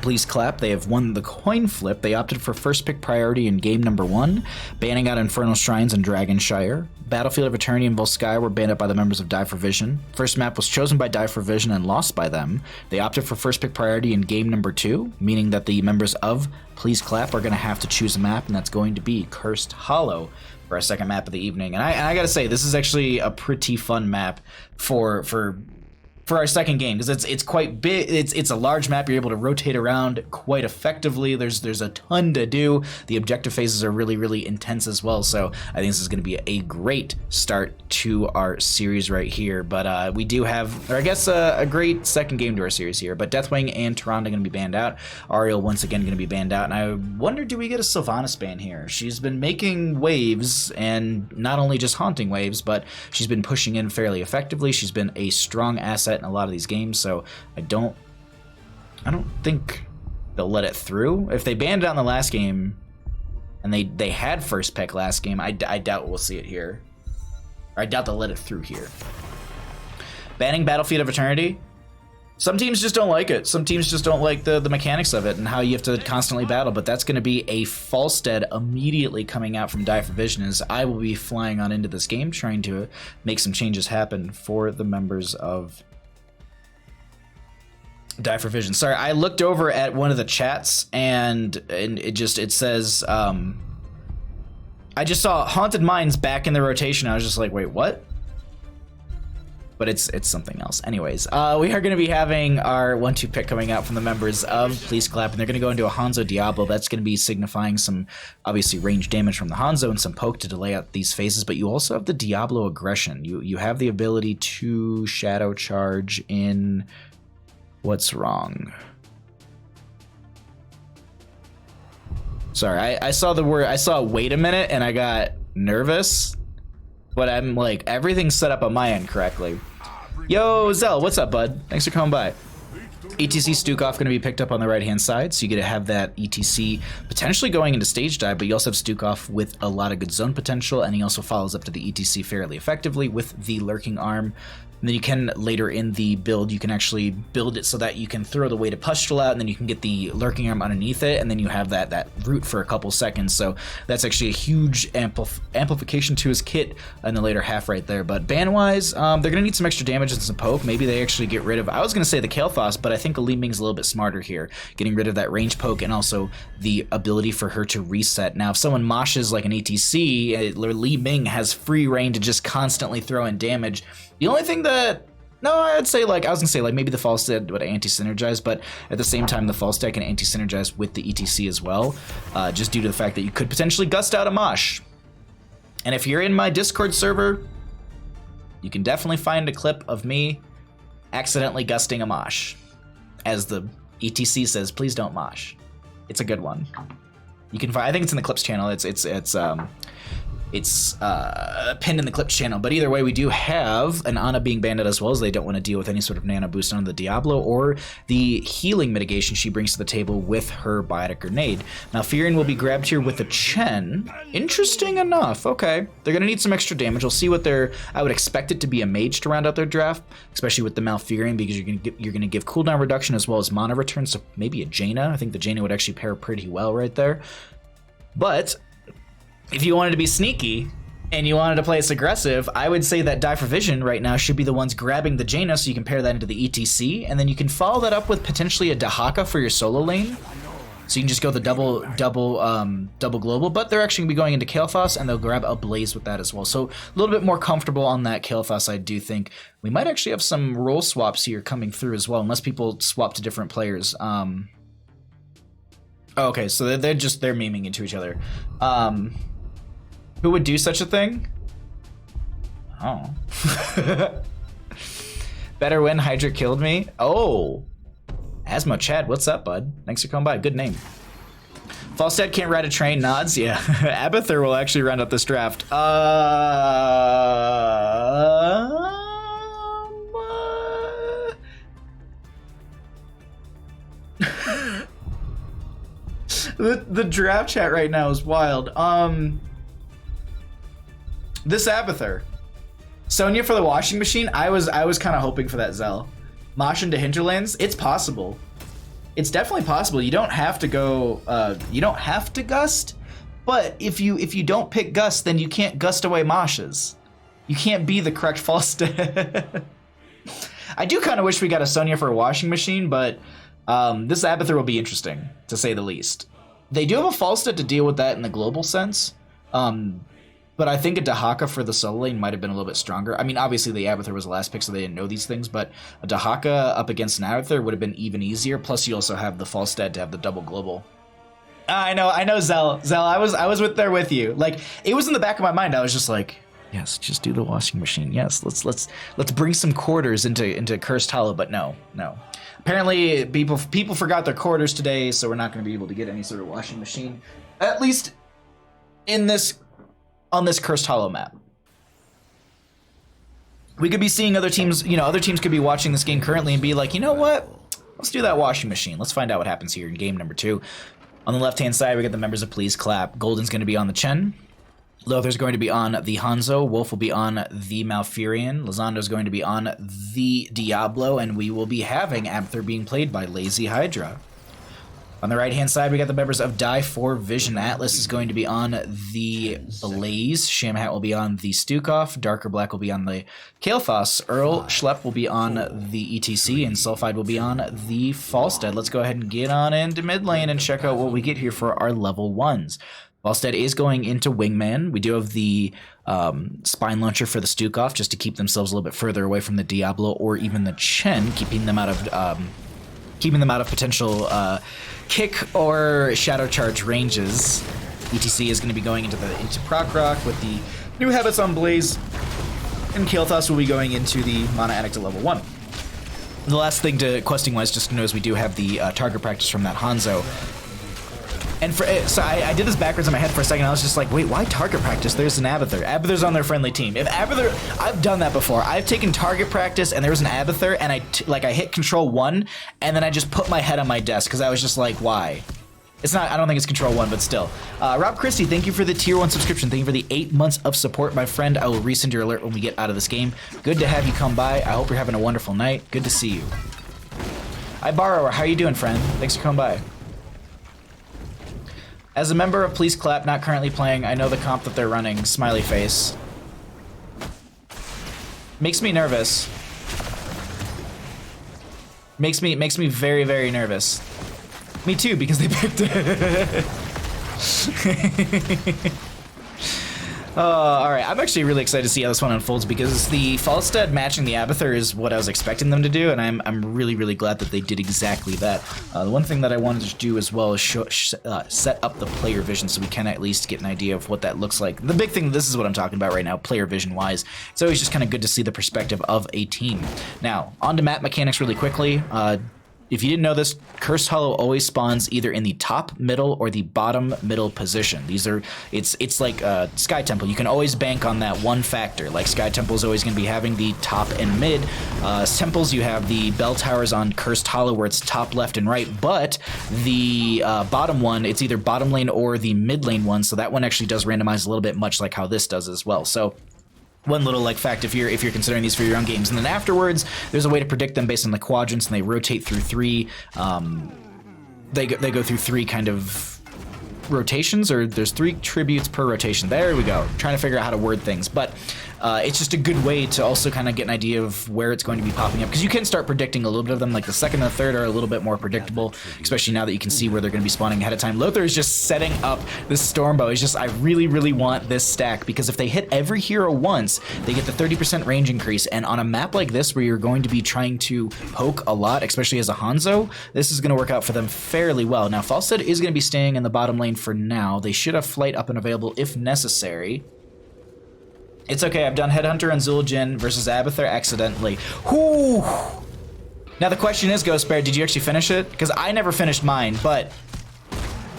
Please Clap. They have won the coin flip. They opted for first pick priority in game number 1, banning out Infernal Shrines and Dragonshire. Battlefield of Eternity and Volskaya were banned out by the members of Die for Vision. First map was chosen by Die for Vision and lost by them. They opted for first pick priority in game number 2, meaning that the members of Please Clap are going to have to choose a map, and that's going to be Cursed Hollow for our second map of the evening. And I gotta say, this is actually a pretty fun map for for our second game, because it's quite big. It's a large map. You're able to rotate around quite effectively. There's a ton to do. The objective phases are really intense as well. So I think this is going to be a great start to our series right here. But we do have, or I guess, a great second game to our series here. But Deathwing and Tyrande going to be banned out. Ariel once again going to be banned out. And I wonder, do we get a Sylvanas ban here? She's been making waves, and not only just haunting waves, but she's been pushing in fairly effectively. She's been a strong asset in a lot of these games, so I don't think they'll let it through. If they banned it out in the last game, and they had first pick last game, I doubt we'll see it here. Or I doubt they'll let it through here. Banning Battlefield of Eternity. Some teams just don't like it. Some teams just don't like the mechanics of it and how you have to constantly battle, but that's going to be a Falstead immediately coming out from Die for Vision, as I will be flying on into this game trying to make some changes happen for the members of Die for Vision. Sorry, I looked over at one of the chats and it says, I just saw Haunted Minds back in the rotation. I was just like, wait, what? But it's something else. Anyways, we are going to be having our 1-2 pick coming out from the members of Please Clap, and they're going to go into a Hanzo Diablo. That's going to be signifying some, obviously, range damage from the Hanzo and some poke to delay out these phases, but you also have the Diablo aggression. You have the ability to shadow charge in... What's wrong? Sorry, I saw the word, I saw wait a minute, and I got nervous, but I'm like, everything's set up on my end correctly. Yo, Zell, what's up, bud? Thanks for coming by. ETC Stukov going to be picked up on the right-hand side, so you get to have that ETC potentially going into stage dive, but you also have Stukov with a lot of good zone potential, and he also follows up to the ETC fairly effectively with the Lurking Arm. And then you can, later in the build, you can actually build it so that you can throw the weighted pustule out, and then you can get the Lurking Arm underneath it, and then you have that root for a couple seconds. So that's actually a huge amplification to his kit in the later half right there. But ban-wise, they're going to need some extra damage and some poke. Maybe they actually get rid of... I was going to say the Kael'thas, but I think Li Ming's a little bit smarter here, getting rid of that range poke and also the ability for her to reset. Now, if someone moshes like an ETC, Li Ming has free reign to just constantly throw in damage. The only thing that, no, I'd say like, I was gonna say like maybe the Falstead would anti-synergize, but at the same time the Falstead can anti-synergize with the ETC as well, just due to the fact that you could potentially gust out a mosh. And if you're in my Discord server, you can definitely find a clip of me accidentally gusting a mosh. As the ETC says, please don't mosh. It's a good one. You can find, I think it's in the Clips channel, it's pinned in the Clips channel, but either way, we do have an Ana being banded as well, as they don't want to deal with any sort of nano boost on the Diablo or the healing mitigation she brings to the table with her Biotic Grenade. Now, Furion will be grabbed here with a Chen. Interesting enough. Okay, they're gonna need some extra damage. We'll see what they're. I would expect it to be a mage to round out their draft, especially with the Malfurion, because you're gonna give cooldown reduction as well as mana return. So maybe a Jaina. I think the Jaina would actually pair pretty well right there. But if you wanted to be sneaky and you wanted to play us aggressive, I would say that Die for Vision right now should be the ones grabbing the Jaina, so you can pair that into the ETC, and then you can follow that up with potentially a Dahaka for your solo lane. So you can just go the double global, but they're actually gonna be going into Kael'thas, and they'll grab a Blaze with that as well. So a little bit more comfortable on that Kael'thas, I do think. We might actually have some role swaps here coming through as well, unless people swap to different players. Okay, so they're memeing into each other. Who would do such a thing? Oh. Better win, Hydra killed me. Oh. Asmo Chad, what's up, bud? Thanks for coming by. Good name. Falstead can't ride a train, nods. Yeah. Abathur will actually round up this draft. The draft chat right now is wild. This Abathur. Sonya for the washing machine. I was kind of hoping for that Zell. Mosh into Hinterlands. It's possible. It's definitely possible. You don't have to go. You don't have to gust. But if you don't pick gust, then you can't gust away Moshes. You can't be the correct Falstead. I do kind of wish we got a Sonya for a washing machine, but this Abathur will be interesting to say the least. They do have a Falstead to deal with that in the global sense. But I think a Dahaka for the solo lane might have been a little bit stronger. I mean, obviously the Abathur was the last pick, so they didn't know these things, but a Dahaka up against an Abathur would have been even easier. Plus, you also have the Falstad to have the double global. I know, Zell, I was there with you. Like, it was in the back of my mind. I was just like, yes, just do the washing machine. Yes, let's bring some quarters into Cursed Hollow. But no. Apparently, people forgot their quarters today, so we're not going to be able to get any sort of washing machine, at least on this Cursed Hollow map. We could be seeing other teams, other teams could be watching this game currently and be like, you know what? Let's do that washing machine. Let's find out what happens here in game number 2. On the left-hand side, we got the members of Please Clap. Golden's going to be on the Chen. Lothar's going to be on the Hanzo. Wolf will be on the Malfurion. Lizando's going to be on the Diablo. And we will be having Abathur being played by Lazy Hydra. On the right-hand side, we got the members of Die 4 Vision. Atlas is going to be on the Blaze. Shamhat will be on the Stukov. Darker Black will be on the Kael'thas. Earl Schlepp will be on the ETC. And Sulfide will be on the Falstad. Let's go ahead and get on into mid lane and check out what we get here for our level 1s. Falstad is going into Wingman. We do have the Spine Launcher for the Stukov just to keep themselves a little bit further away from the Diablo or even the Chen, keeping them out of potential kick or shadow charge ranges. ETC is going to be going into Proc Rock with the new habits on Blaze, and Kael'thas will be going into the Mana Addict to level 1. The last thing to questing wise, just to know, is we do have the target practice from that Hanzo. And so I did this backwards in my head for a second. I was just like, wait, why target practice? There's an Abathur. Abathur's on their friendly team. If Abathur, I've done that before. I've taken target practice and there was an Abathur and I hit control 1 and then I just put my head on my desk because I was just like, why? It's not, I don't think it's control 1, but still. Rob Christie, thank you for the tier 1 subscription. Thank you for the 8 months of support, my friend. I will resend your alert when we get out of this game. Good to have you come by. I hope you're having a wonderful night. Good to see you. Hi, Borrower. How you doing, friend? Thanks for coming by. As a member of Please Clap, not currently playing, I know the comp that they're running. Smiley face. Makes me nervous. Makes me very, very nervous. Me too, because they picked it. Alright, I'm actually really excited to see how this one unfolds because the Falstad matching the Abathur is what I was expecting them to do, and I'm really, really glad that they did exactly that. The one thing that I wanted to do as well is set up the player vision so we can at least get an idea of what that looks like. The big thing, this is what I'm talking about right now, player vision-wise. It's always just kind of good to see the perspective of a team. Now, on to map mechanics really quickly. If you didn't know this, Cursed Hollow always spawns either in the top, middle, or the bottom middle position. It's like Sky Temple. You can always bank on that one factor. Like Sky Temple is always going to be having the top and mid. Temples, you have the bell towers on Cursed Hollow where it's top, left, and right. But the bottom one, it's either bottom lane or the mid lane one. So that one actually does randomize a little bit, much like how this does as well. So one little fact if you're considering these for your own games. And then afterwards, there's a way to predict them based on the quadrants, and they rotate through 3. They go through 3 kind of rotations, or there's 3 tributes per rotation. There we go. Trying to figure out how to word things, but it's just a good way to also kind of get an idea of where it's going to be popping up, because you can start predicting a little bit of them. Like the second and the third are a little bit more predictable, especially now that you can see where they're going to be spawning ahead of time. Lothar is just setting up this Stormbow. He's just, I really, really want this stack, because if they hit every hero once, they get the 30% range increase, and on a map like this where you're going to be trying to poke a lot, especially as a Hanzo, this is going to work out for them fairly well. Now, Falstad is going to be staying in the bottom lane for now. They should have Flight up and available if necessary. It's okay, I've done Headhunter and Zul'jin versus Abathur accidentally. Whoo! Now the question is, Ghost Bear, did you actually finish it? Because I never finished mine, but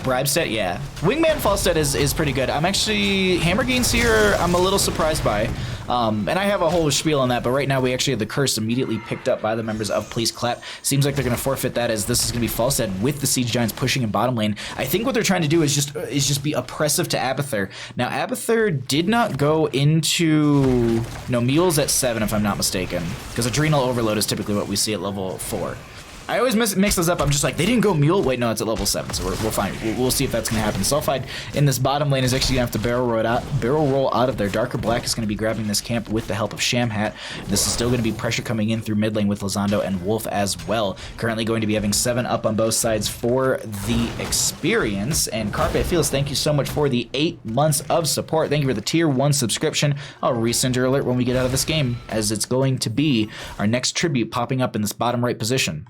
Bribe set, yeah. Wingman Falstad is pretty good. I'm actually, Hammer Gains here, I'm a little surprised by. And I have a whole spiel on that, but right now we actually have the curse immediately picked up by the members of Please Clap. Seems like they're going to forfeit that, as this is going to be Falstad with the Siege Giants pushing in bottom lane. I think what they're trying to do is just be oppressive to Abathur. Now, Abathur did not go into, no, Mule's at 7 if I'm not mistaken, because Adrenal Overload is typically what we see at level 4. I always mix those up. I'm just like, they didn't go mule. Wait, no, it's at level 7, so we'll find. We'll see if that's gonna happen. Sulfide in this bottom lane is actually gonna have to barrel roll out of there. Darker Black is gonna be grabbing this camp with the help of Shamhat. This is still gonna be pressure coming in through mid lane with Lizando and Wolf as well. Currently going to be having 7 up on both sides for the experience. And Carpe Feels, thank you so much for the 8 months of support. Thank you for the tier 1 subscription. I'll resend your alert when we get out of this game, as it's going to be our next tribute popping up in this bottom right position.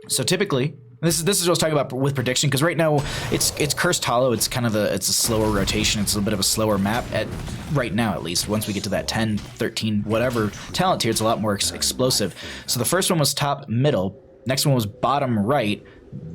So typically, this is what I was talking about with prediction, because right now it's Cursed Hollow. It's kind of it's a slower rotation. It's a bit of a slower map right now, at least. Once we get to that 10, 13, whatever talent tier, it's a lot more explosive. So the first one was top middle. Next one was bottom right.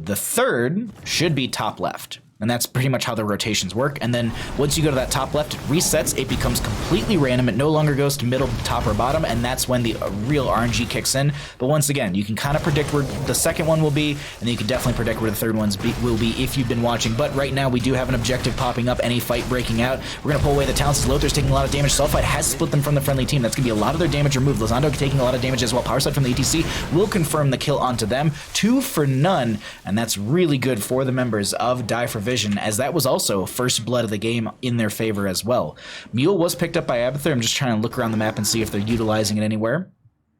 The third should be top left. And that's pretty much how the rotations work. And then once you go to that top left, it resets. It becomes completely random. It no longer goes to middle, top, or bottom, and that's when the real RNG kicks in. But once again, you can kind of predict where the second one will be, and then you can definitely predict where the third one will be if you've been watching. But right now, we do have an objective popping up, any fight breaking out. We're going to pull away the talents. Lothar's taking a lot of damage. Sulfide has split them from the friendly team. That's going to be a lot of their damage removed. Lozando taking a lot of damage as well. Power Slide from the ETC will confirm the kill onto them. 2 for none, and that's really good for the members of Die for Vision, as that was also first blood of the game in their favor as well. Mule was picked up by Abathur. I'm just trying to look around the map and see if they're utilizing it anywhere.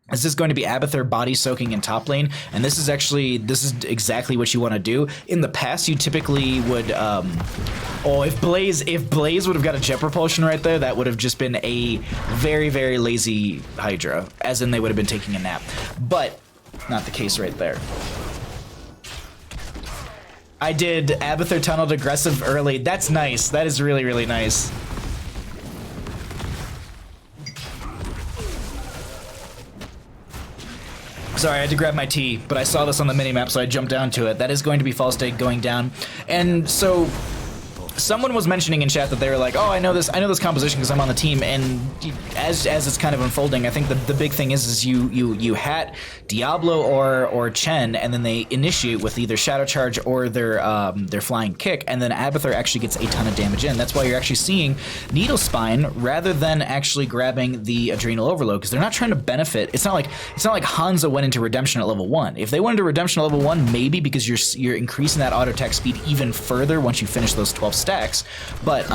This is going to be Abathur body soaking in top lane, and this is exactly what you want to do. In the past, you typically would, if Blaze would have got a jet propulsion right there, that would have just been a very, very lazy Hydra, as in they would have been taking a nap. But not the case right there. I did Abathur tunneled aggressive early. That's nice. That is really, really nice. Sorry, I had to grab my tea, but I saw this on the minimap, so I jumped down to it. That is going to be False Stake going down. And so someone was mentioning in chat that they were like, oh, I know this composition because I'm on the team, and as it's kind of unfolding, I think the big thing is you hat Diablo or Chen, and then they initiate with either Shadow Charge or their flying kick, and then Abathur actually gets a ton of damage in. That's why you're actually seeing Needle Spine rather than actually grabbing the Adrenal Overload, because they're not trying to benefit. It's not like Hanzo went into Redemption at level 1. If they went into Redemption at level 1, maybe because you're increasing that auto attack speed even further once you finish those 12 stacks. But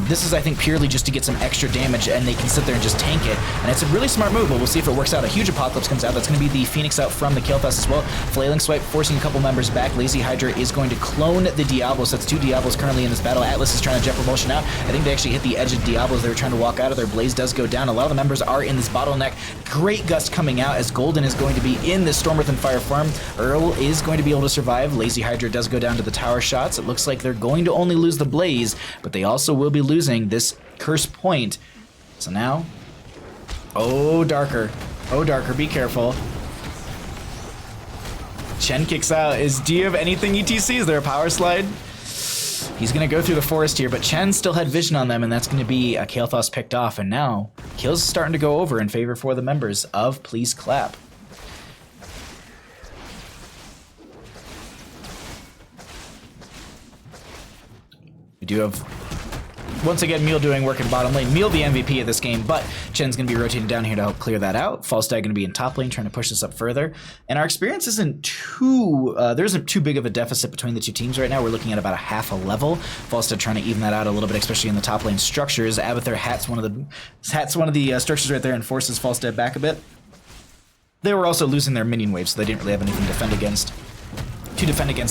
this is, I think, purely just to get some extra damage, and they can sit there and just tank it. And it's a really smart move, but we'll see if it works out. A huge Apocalypse comes out. That's going to be the Phoenix out from the Killfest as well. Flailing Swipe forcing a couple members back. Lazy Hydra is going to clone the Diablo, so that's 2 Diablos currently in this battle. Atlas is trying to jet propulsion out. I think they actually hit the edge of Diablos. They were trying to walk out of there. Blaze does go down. A lot of the members are in this bottleneck. Great gust coming out as Golden is going to be in this Storm Earth and Fire farm. Earl is going to be able to survive. Lazy Hydra does go down to the tower shots. It looks like they're going to only lose the Blaze, but they also will be losing this curse point. So now, oh Darker, be careful. Chen kicks out. Do you have anything ETC? Is there a power slide? He's going to go through the forest here, but Chen still had vision on them, and that's going to be a Kael'thas picked off, and now kills starting to go over in favor for the members of Please Clap. We do have, once again, Meal doing work in bottom lane. Meal the MVP of this game, but Chen's going to be rotating down here to help clear that out. Falstad going to be in top lane trying to push this up further. And our experience isn't too, there isn't too big of a deficit between the two teams right now. We're looking at about a half a level. Falstad trying to even that out a little bit, especially in the top lane structures. Abathur hats one of the structures right there and forces Falstad back a bit. They were also losing their minion wave, so they didn't really have anything to defend against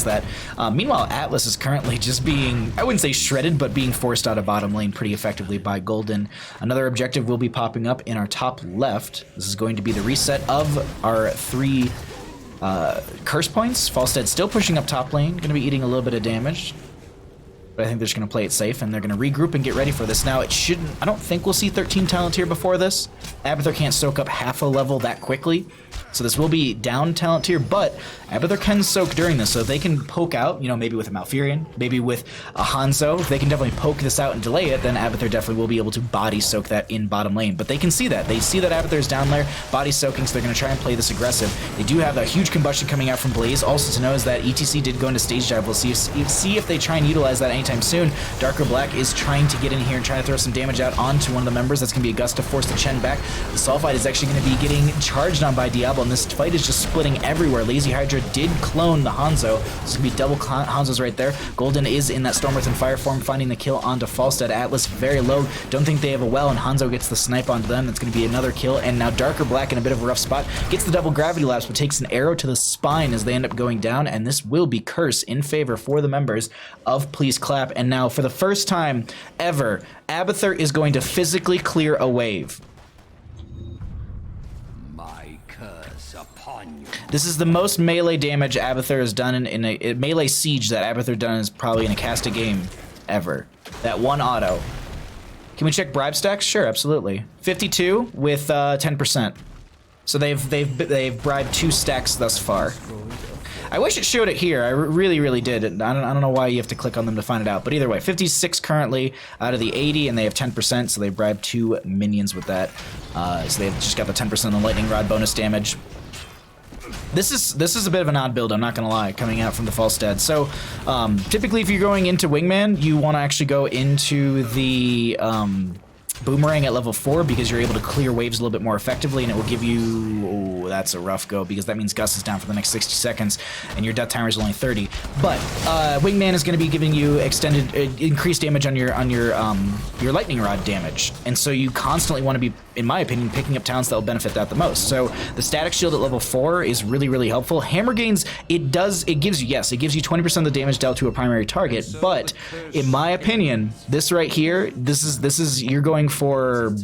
that. Meanwhile, Atlas is currently just being, I wouldn't say shredded, but being forced out of bottom lane pretty effectively by Golden. Another objective will be popping up in our top left. This is going to be the reset of our 3 curse points. Falstad still pushing up top lane, going to be eating a little bit of damage. But I think they're just going to play it safe, and they're going to regroup and get ready for this. Now, I don't think we'll see 13 talent tier before this. Abathur can't soak up half a level that quickly. So this will be down talent tier, but Abathur can soak during this, so they can poke out, maybe with a Malfurion, maybe with a Hanzo. If they can definitely poke this out and delay it, then Abathur definitely will be able to body soak that in bottom lane. But they can see that. They see that Abathur is down there, body soaking, so they're going to try and play this aggressive. They do have a huge combustion coming out from Blaze. Also to know is that ETC did go into stage dive. We'll see if they try and utilize that anytime anytime soon. Darker Black is trying to get in here and trying to throw some damage out onto one of the members. That's going to be a gust to force the Chen back. The Sulfide is actually going to be getting charged on by Diablo, and this fight is just splitting everywhere. Lazy Hydra did clone the Hanzo. There's going to be double Hanzos right there. Golden is in that Storm Earth and Fire form, finding the kill onto Falstad. Atlas very low. Don't think they have a well, and Hanzo gets the snipe onto them. That's going to be another kill, and now Darker Black in a bit of a rough spot. Gets the double gravity lapse, but takes an arrow to the spine as they end up going down, and this will be curse in favor for the members of Please Clap. And now, for the first time ever, Abathur is going to physically clear a wave. My curse upon you. This is the most melee damage Abathur has done in a melee siege that Abathur done is probably in a cast a game ever. That one auto. Can we check bribe stacks? Sure, absolutely. 52 with 10%. So they've bribed 2 stacks thus far. I wish it showed it here. I really did. I don't know why you have to click on them to find it out. But either way, 56 currently out of the 80, and they have 10%, so they bribed 2 minions with that. So they've just got the 10% on the lightning rod bonus damage. This is a bit of an odd build, I'm not gonna lie, coming out from the Falstad. So typically if you're going into Wingman, you want to actually go into the Boomerang at level 4 because you're able to clear waves a little bit more effectively, and it will give you... Oh, that's a rough go because that means Gus is down for the next 60 seconds and your death timer is only 30. But Wingman is going to be giving you increased damage on your lightning rod damage, and so you constantly want to be, in my opinion, picking up talents that will benefit that the most. So the static shield at level 4 is really helpful. Hammer gains, it gives you 20% of the damage dealt to a primary target, but in my opinion, this right here, this is you're going for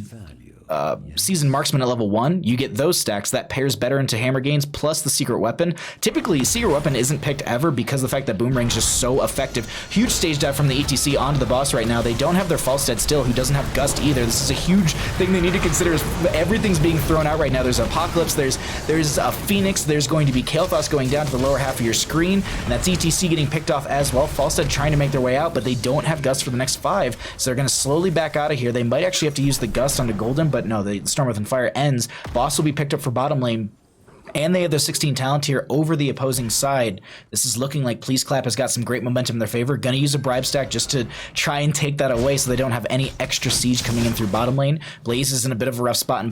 Seasoned Marksman at level 1. You get those stacks. That pairs better into hammer gains plus the secret weapon. Typically, secret weapon isn't picked ever because of the fact that Boomerang's just so effective. Huge stage dive from the ETC onto the boss right now. They don't have their Falstad still, who doesn't have Gust either. This is a huge thing they need to consider. Is everything's being thrown out right now. There's Apocalypse, there's a Phoenix, there's going to be Kael'thas going down to the lower half of your screen, and that's ETC getting picked off as well. Falstad trying to make their way out, but they don't have Gust for the next 5, so they're going to slowly back out of here. They might actually have to use the Gust onto Golden, but no, the Storm Earth and Fire ends. Boss will be picked up for bottom lane, and they have their 16 talent here over the opposing side. This is looking like Please Clap has got some great momentum in their favor. Gonna use a bribe stack just to try and take that away so they don't have any extra siege coming in through bottom lane. Blaze is in a bit of a rough spot in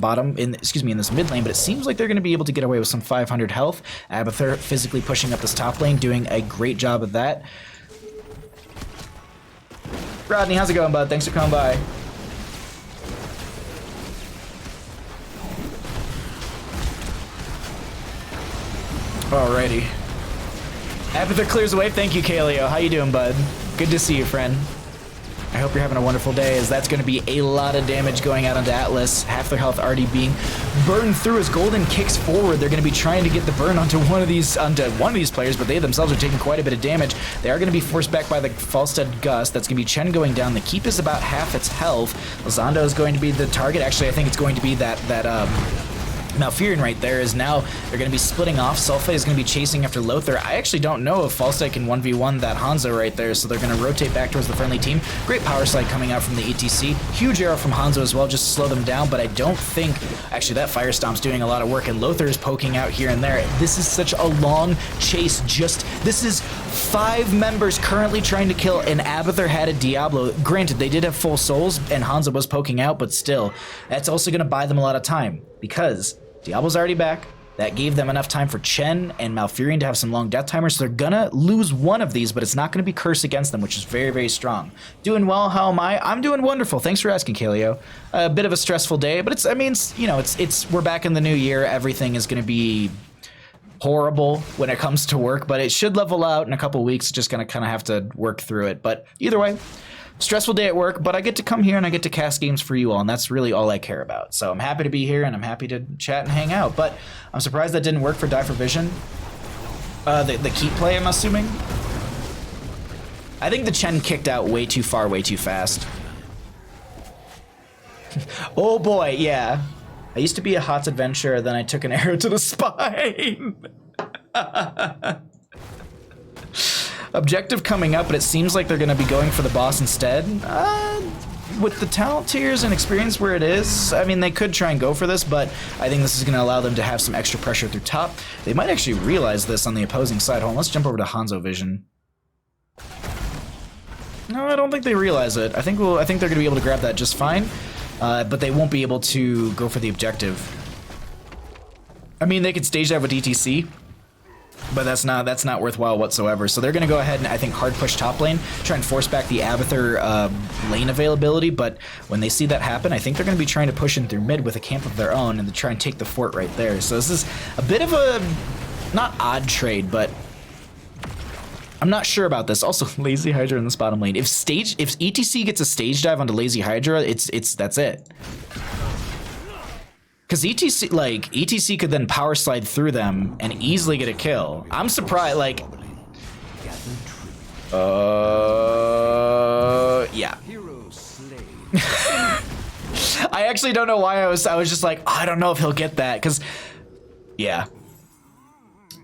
this mid lane, but it seems like they're gonna be able to get away with some 500 health. Abathur physically pushing up this top lane, doing a great job of that. Rodney, how's it going, bud? Thanks for coming by. Alrighty. Abathur clears the wave. Thank you, Kaleo. How you doing, bud? Good to see you, friend. I hope you're having a wonderful day, as that's going to be a lot of damage going out onto Atlas. Half their health already being burned through as Golden kicks forward. They're going to be trying to get the burn onto one of these players, but they themselves are taking quite a bit of damage. They are going to be forced back by the Falstad Gust. That's going to be Chen going down. The keep is about half its health. Lozando is going to be the target. Actually, I think it's going to be that Malfurion right there is now, they're going to be splitting off. Sulfate is going to be chasing after Lothar. I actually don't know if Falstad can 1v1 that Hanzo right there, so they're going to rotate back towards the friendly team. Great power slide coming out from the ETC. Huge arrow from Hanzo as well, just to slow them down, but I don't think, actually that Fire Stomp's doing a lot of work, and Lothar is poking out here and there. This is such a long chase. This is 5 members currently trying to kill, and Abathur had a Diablo. Granted, they did have full souls, and Hanzo was poking out, but still, that's also going to buy them a lot of time, because Diablo's already back. That gave them enough time for Chen and Malfurion to have some long death timers, so they're gonna lose one of these, but it's not gonna be cursed against them, which is very strong. Doing well, how am I? I'm doing wonderful. Thanks for asking, Kaleo. A bit of a stressful day, but we're back in the new year. Everything is gonna be horrible when it comes to work, but it should level out in a couple weeks. Just gonna kind of have to work through it, but either way, stressful day at work, but I get to come here and I get to cast games for you all, and that's really all I care about. So I'm happy to be here, and I'm happy to chat and hang out, but I'm surprised that didn't work for Die for Vision. The keep play, I'm assuming. I think the Chen kicked out way too far, way too fast. Oh boy, yeah. I used to be a HOTS adventurer, then I took an arrow to the spine. Objective coming up, but it seems like they're going to be going for the boss instead. With the talent tiers and experience where it is, I mean, they could try and go for this, but I think this is going to allow them to have some extra pressure through top. They might actually realize this on the opposing side. Hold on, let's jump over to Hanzo Vision. No, I don't think they realize it. I think they're going to be able to grab that just fine, but they won't be able to go for the objective. I mean, they could stage dive with ETC, but that's not worthwhile whatsoever. So they're going to go ahead and, I think, hard push top lane, try and force back the Abathur lane availability. But when they see that happen, I think they're going to be trying to push in through mid with a camp of their own and to try and take the fort right there. So this is a bit of a, not odd trade, but I'm not sure about this. Also, Lazy Hydra in this bottom lane. If ETC gets a stage dive onto Lazy Hydra, that's it. Because ETC could then power slide through them and easily get a kill. I'm surprised, like, yeah. I actually don't know why I was just like, oh, I don't know if he'll get that, because, yeah.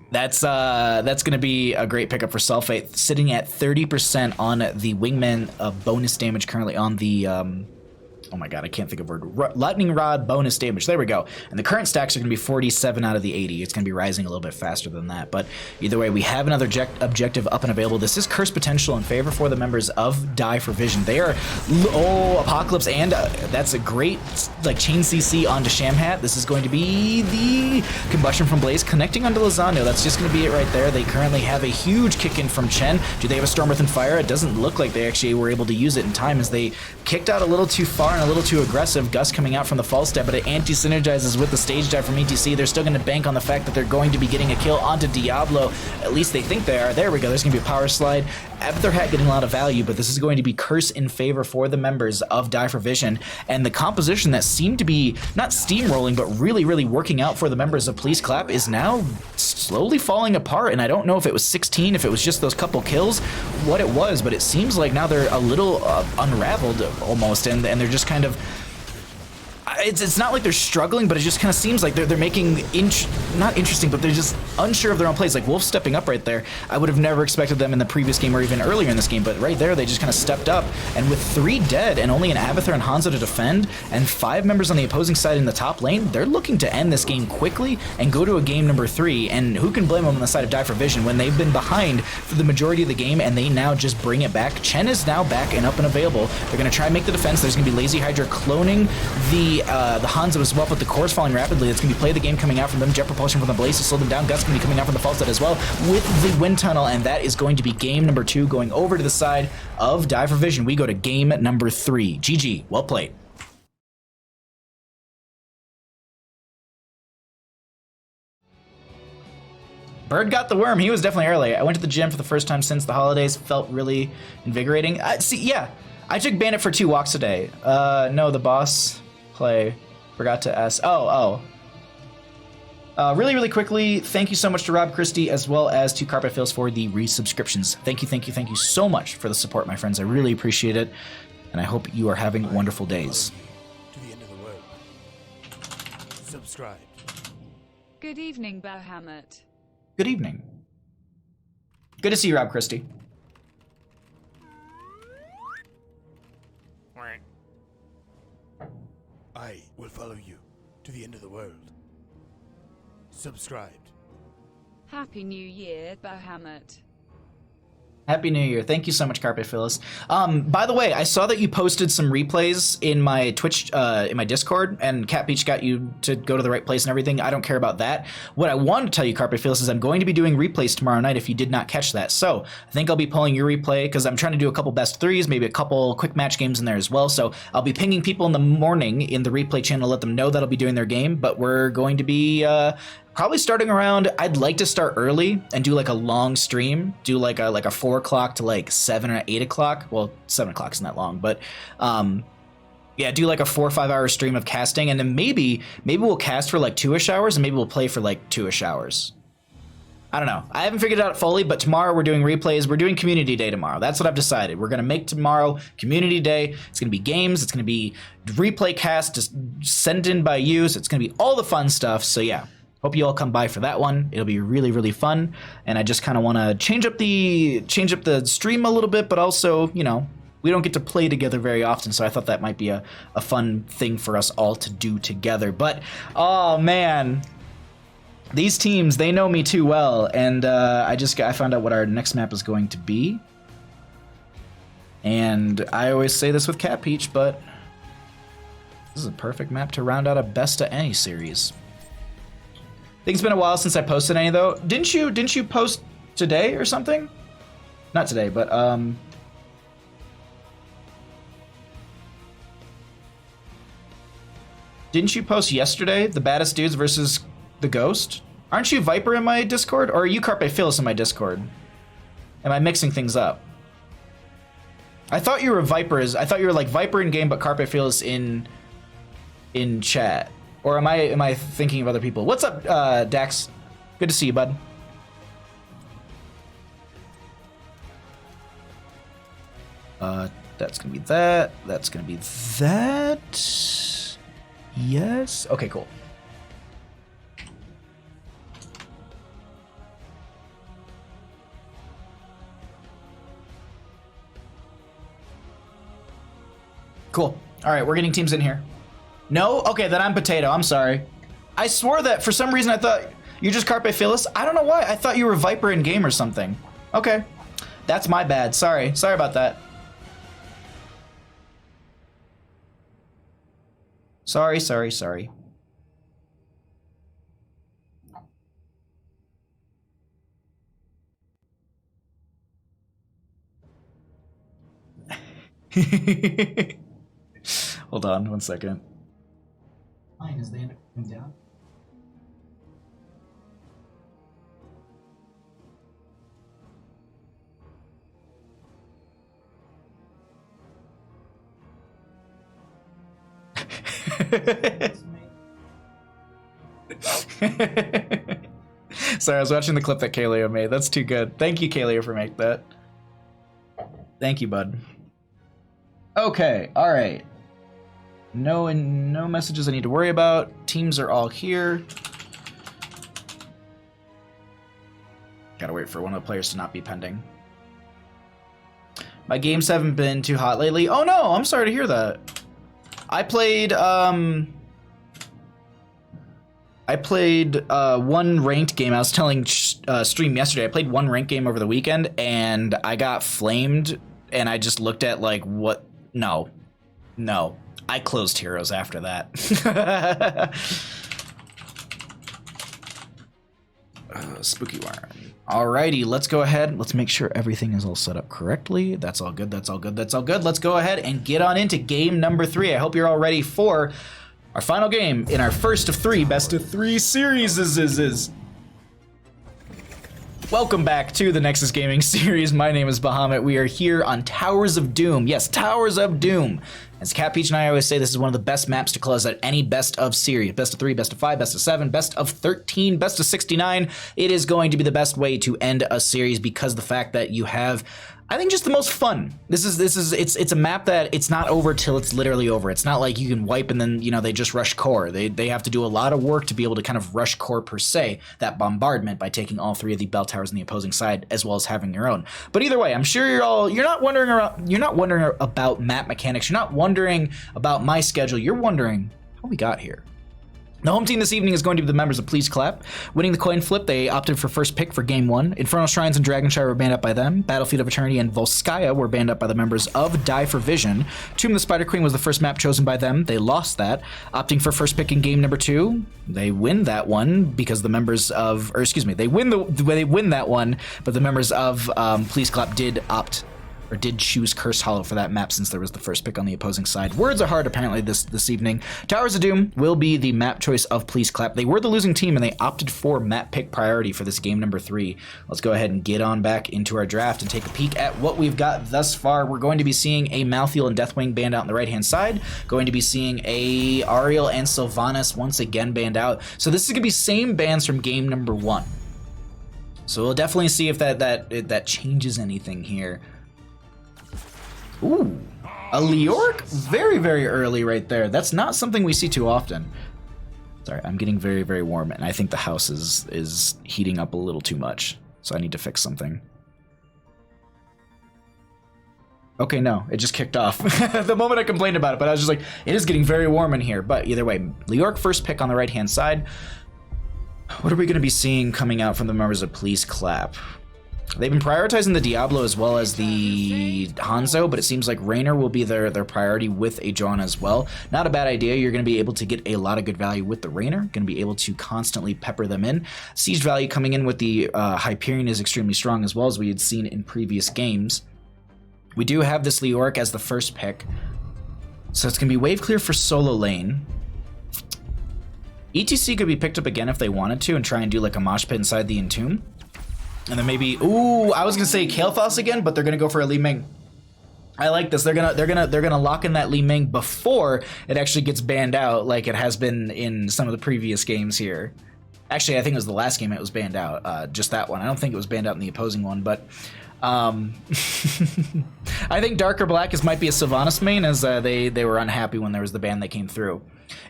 That's gonna be a great pickup for Sulfate, sitting at 30% on the Wingman bonus damage currently on the, oh my god, I can't think of a word. Lightning Rod bonus damage. There we go. And the current stacks are going to be 47 out of the 80. It's going to be rising a little bit faster than that. But either way, we have another objective up and available. This is Curse Potential in favor for the members of Die for Vision. They are, oh, Apocalypse, and that's a great like chain CC onto Shamhat. This is going to be the Combustion from Blaze connecting onto Lozano. That's just going to be it right there. They currently have a huge kick in from Chen. Do they have a Storm Earth and Fire? It doesn't look like they actually were able to use it in time, as they kicked out a little too far and a little too aggressive. Gus coming out from the false step, but it anti-synergizes with the stage dive from ETC. They're still going to bank on the fact that they're going to be getting a kill onto Diablo. At least they think they are. There we go. There's going to be a power slide. Abathur Hat getting a lot of value, but this is going to be curse in favor for the members of Die for Vision. And the composition that seemed to be not steamrolling, but really, really working out for the members of Please Clap is now slowly falling apart. And I don't know if it was 16, if it was just those couple kills, what it was, but it seems like now they're a little unraveled almost, and they're just kind of, it's not like they're struggling, but it just kind of seems like they're making not interesting, but they're just unsure of their own plays. Like Wolf stepping up right there. I would have never expected them in the previous game or even earlier in this game, but right there they just kind of stepped up. And with 3 dead and only an Abathur and Hanzo to defend, and 5 members on the opposing side in the top lane, they're looking to end this game quickly and go to a game number 3. And who can blame them on the side of Die for Vision when they've been behind for the majority of the game and they now just bring it back? Chen is now back and up and available. They're going to try and make the defense. There's going to be Lazy Hydra cloning the Hanzo as well, but the core's falling rapidly. It's going to be play the game coming out from them. Jet propulsion from the Blaze to slow them down. Gus going to be coming out from the false side as well with the wind tunnel, and that is going to be game number 2 going over to the side of Die for Vision. We go to game number 3. GG. Well played. Bird got the worm. He was definitely early. I went to the gym for the first time since the holidays. Felt really invigorating. See, yeah, I took Bandit for 2 walks today. No, the boss play. Forgot to ask. Really, really quickly, thank you so much to Rob Christie as well as to Carpet Fails for the resubscriptions. Thank you so much for the support, my friends. I really appreciate it, and I hope you are having wonderful days. To the end of the world. Subscribe. Good evening, Bahamut. Good evening. Good to see you, Rob Christie. I will follow you to the end of the world. Subscribed. Happy New Year, Bahamut. Happy New Year. Thank you so much, Carpet Phyllis. By the way, I saw that you posted some replays in my Twitch, in my Discord, and Cat Beach got you to go to the right place and everything. I don't care about that. What I wanted to tell you, Carpet Phyllis, is I'm going to be doing replays tomorrow night if you did not catch that. So I think I'll be pulling your replay because I'm trying to do a couple best threes, maybe a couple quick match games in there as well. So I'll be pinging people in the morning in the replay channel, let them know that I'll be doing their game, but we're going to be probably starting around, I'd like to start early and do like a long stream, do like a 4 o'clock to like 7 or 8 o'clock. Well, 7 o'clock isn't that long, but yeah, do like a 4 or 5 hour stream of casting, and then maybe we'll cast for like 2-ish hours, and maybe we'll play for like 2-ish hours. I don't know. I haven't figured it out fully, but tomorrow we're doing replays. We're doing Community Day tomorrow. That's what I've decided. We're going to make tomorrow Community Day. It's going to be games. It's going to be replay cast, just sent in by you. So it's going to be all the fun stuff. So yeah. Hope you all come by for that one. It'll be really, really fun. And I just kind of want to change up the stream a little bit, but also, you know, we don't get to play together very often, so I thought that might be a fun thing for us all to do together. But, oh man, these teams, they know me too well, and I found out what our next map is going to be. And I always say this with Cat Peach, but this is a perfect map to round out a best of any series. I think it's been a while since I posted any though. Didn't you post today or something? Not today, but didn't you post yesterday the baddest dudes versus the ghost? Aren't you Viper in my Discord, or are you Carpe Phyllis in my Discord? Am I mixing things up? I thought you were Vipers. I thought you were like Viper in game, but Carpe Phyllis in chat. Or am I thinking of other people? What's up, Dax? Good to see you, bud. That's gonna be that. That's gonna be that. Yes. Okay, cool. Cool. All right, we're getting teams in here. No? Okay, then I'm Potato. I'm sorry. I swore that for some reason I thought you just Carpe Phyllis. I don't know why. I thought you were Viper in game or something. Okay. That's my bad. Sorry. Sorry about that. Sorry, sorry, sorry. Hold on 1 second. Fine, is the end coming down? Sorry, I was watching the clip that Kaleo made. That's too good. Thank you, Kaleo, for making that. Thank you, bud. Okay, all right. No messages I need to worry about. Teams are all here. Gotta wait for one of the players to not be pending. My games haven't been too hot lately. Oh no, I'm sorry to hear that. I played one ranked game. I was telling stream yesterday. I played one ranked game over the weekend, and I got flamed. And I just looked at like what? No. I closed Heroes after that. Spooky worm. Alrighty, let's go ahead. Let's make sure everything is all set up correctly. That's all good. That's all good. That's all good. Let's go ahead and get on into game number 3. I hope you're all ready for our final game in our first of 3 best of 3 series. Welcome back to the Nexus Gaming series. My name is Bahamut. We are here on Towers of Doom. Yes, Towers of Doom. As Cat Peach and I always say, this is one of the best maps to close out any best of series. Best of 3, best of 5, best of 7, best of 13, best of 69. It is going to be the best way to end a series because the fact that you have, I think, just the most fun. It's a map that it's not over till it's literally over. It's not like you can wipe and then, they just rush core. They have to do a lot of work to be able to kind of rush core per se, that bombardment, by taking all 3 of the bell towers on the opposing side as well as having your own. But either way, I'm sure you're not wondering about map mechanics. You're not wondering about my schedule. You're wondering how we got here. The home team this evening is going to be the members of Please Clap. Winning the coin flip, they opted for first pick for Game 1. Infernal Shrines and Dragonshire were banned up by them. Battlefield of Eternity and Volskaya were banned up by the members of Die for Vision. Tomb of the Spider Queen was the first map chosen by them. They lost that. Opting for first pick in Game number 2, they win that one because the members of, they win that one, but the members of Please Clap did choose Cursed Hollow for that map since there was the first pick on the opposing side. Words are hard apparently this evening. Towers of Doom will be the map choice of Please Clap. They were the losing team and they opted for map pick priority for this game number 3. Let's go ahead and get on back into our draft and take a peek at what we've got thus far. We're going to be seeing a Malthael and Deathwing banned out on the right hand side. Going to be seeing a Ariel and Sylvanas once again banned out. So this is going to be same bans from game number 1. So we'll definitely see if that changes anything here. Ooh, a Leoric? Very, very early right there. That's not something we see too often. Sorry, I'm getting very, very warm, and I think the house is heating up a little too much, so I need to fix something. Okay, no, it just kicked off. The moment I complained about it, but I was just like, it is getting very warm in here. But either way, Leoric first pick on the right-hand side. What are we going to be seeing coming out from the members of Please Clap? They've been prioritizing the Diablo as well as the Hanzo, but it seems like Raynor will be their priority with a Johanna as well. Not a bad idea. You're going to be able to get a lot of good value with the Raynor. Going to be able to constantly pepper them in. Siege value coming in with the Hyperion is extremely strong as well as we had seen in previous games. We do have this Leoric as the first pick. So it's going to be wave clear for solo lane. ETC could be picked up again if they wanted to and try and do like a mosh pit inside the Entomb. And then maybe, ooh, I was gonna say Kael'thas again, but they're gonna go for a Li Ming. I like this. They're gonna lock in that Li Ming before it actually gets banned out, like it has been in some of the previous games here. Actually, I think it was the last game it was banned out. Just that one. I don't think it was banned out in the opposing one, but I think Darker Black might be a Sylvanas main, as they were unhappy when there was the ban that came through.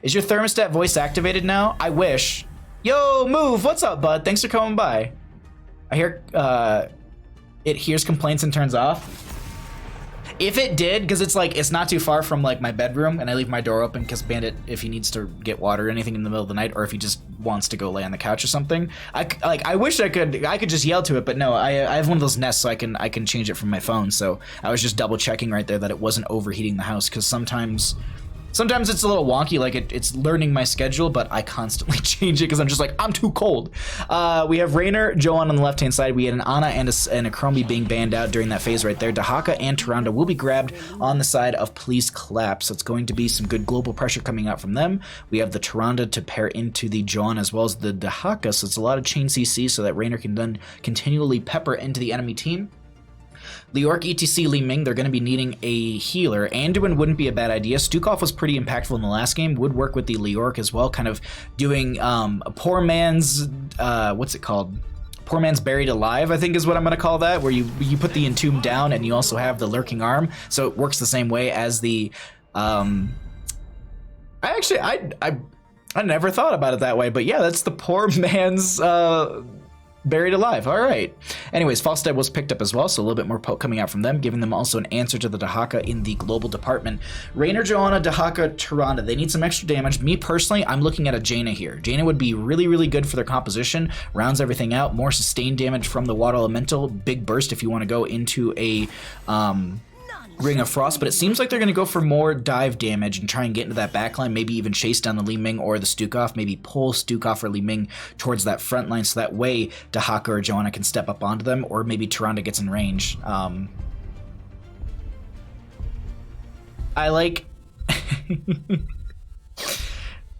Is your thermostat voice activated now? I wish. Yo, Move, what's up, bud? Thanks for coming by. I hear it hears complaints and turns off. If it did, because it's not too far from like my bedroom, and I leave my door open because Bandit, if he needs to get water or anything in the middle of the night, or if he just wants to go lay on the couch or something, I wish I could just yell to it, but no, I have one of those Nests, so I can change it from my phone. So I was just double checking right there that it wasn't overheating the house, because sometimes it's a little wonky, like it's learning my schedule, but I constantly change it because I'm just like, I'm too cold. We have Raynor, Joan on the left-hand side. We had an Ana and a Chromie being banned out during that phase right there. Dahaka and Tyrande will be grabbed on the side of Please Clap, so it's going to be some good global pressure coming out from them. We have the Tyrande to pair into the Joan as well as the Dahaka, so it's a lot of chain CC so that Raynor can then continually pepper into the enemy team. Leoric, ETC, Li Ming, they're going to be needing a healer. Anduin wouldn't be a bad idea. Stukov was pretty impactful in the last game. Would work with the Leoric as well, kind of doing a poor man's, what's it called? Poor man's buried alive, I think is what I'm going to call that, where you put the Entomb down and you also have the lurking arm. So it works the same way as the... I never thought about it that way, but yeah, that's the poor man's... buried alive. All right. Anyways, Falstad was picked up as well, so a little bit more poke coming out from them, giving them also an answer to the Dahaka in the global department. Raynor, Johanna, Dahaka, Tyrande. They need some extra damage. Me personally, I'm looking at a Jaina here. Jaina would be really, really good for their composition. Rounds everything out. More sustained damage from the Water Elemental. Big burst if you want to go into a Ring of Frost, but it seems like they're going to go for more dive damage and try and get into that backline, maybe even chase down the Li Ming or the Stukov, maybe pull Stukov or Li Ming towards that front line so that way Dahaka or Johanna can step up onto them, or maybe Tyrande gets in range. I like...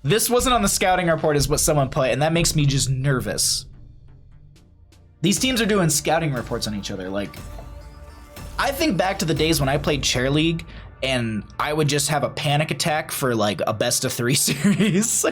This wasn't on the scouting report is what someone put, and that makes me just nervous. These teams are doing scouting reports on each other, like... I think back to the days when I played Chair League and I would just have a panic attack for like a best of 3 series.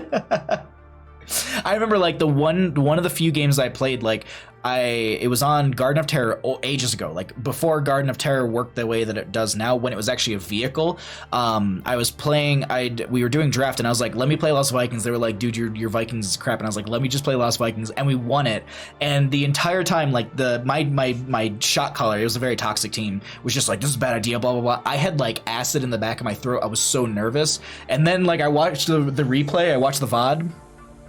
I remember like one of the few games I played, like it was on Garden of Terror ages ago, like before Garden of Terror worked the way that it does now, when it was actually a vehicle. I was playing, we were doing draft and I was like, let me play Lost Vikings. They were like, dude, your Vikings is crap. And I was like, let me just play Lost Vikings, and we won it. And the entire time, like my shot caller, it was a very toxic team, was just like, this is a bad idea, blah, blah, blah. I had like acid in the back of my throat. I was so nervous. And then like I watched the replay, I watched the VOD,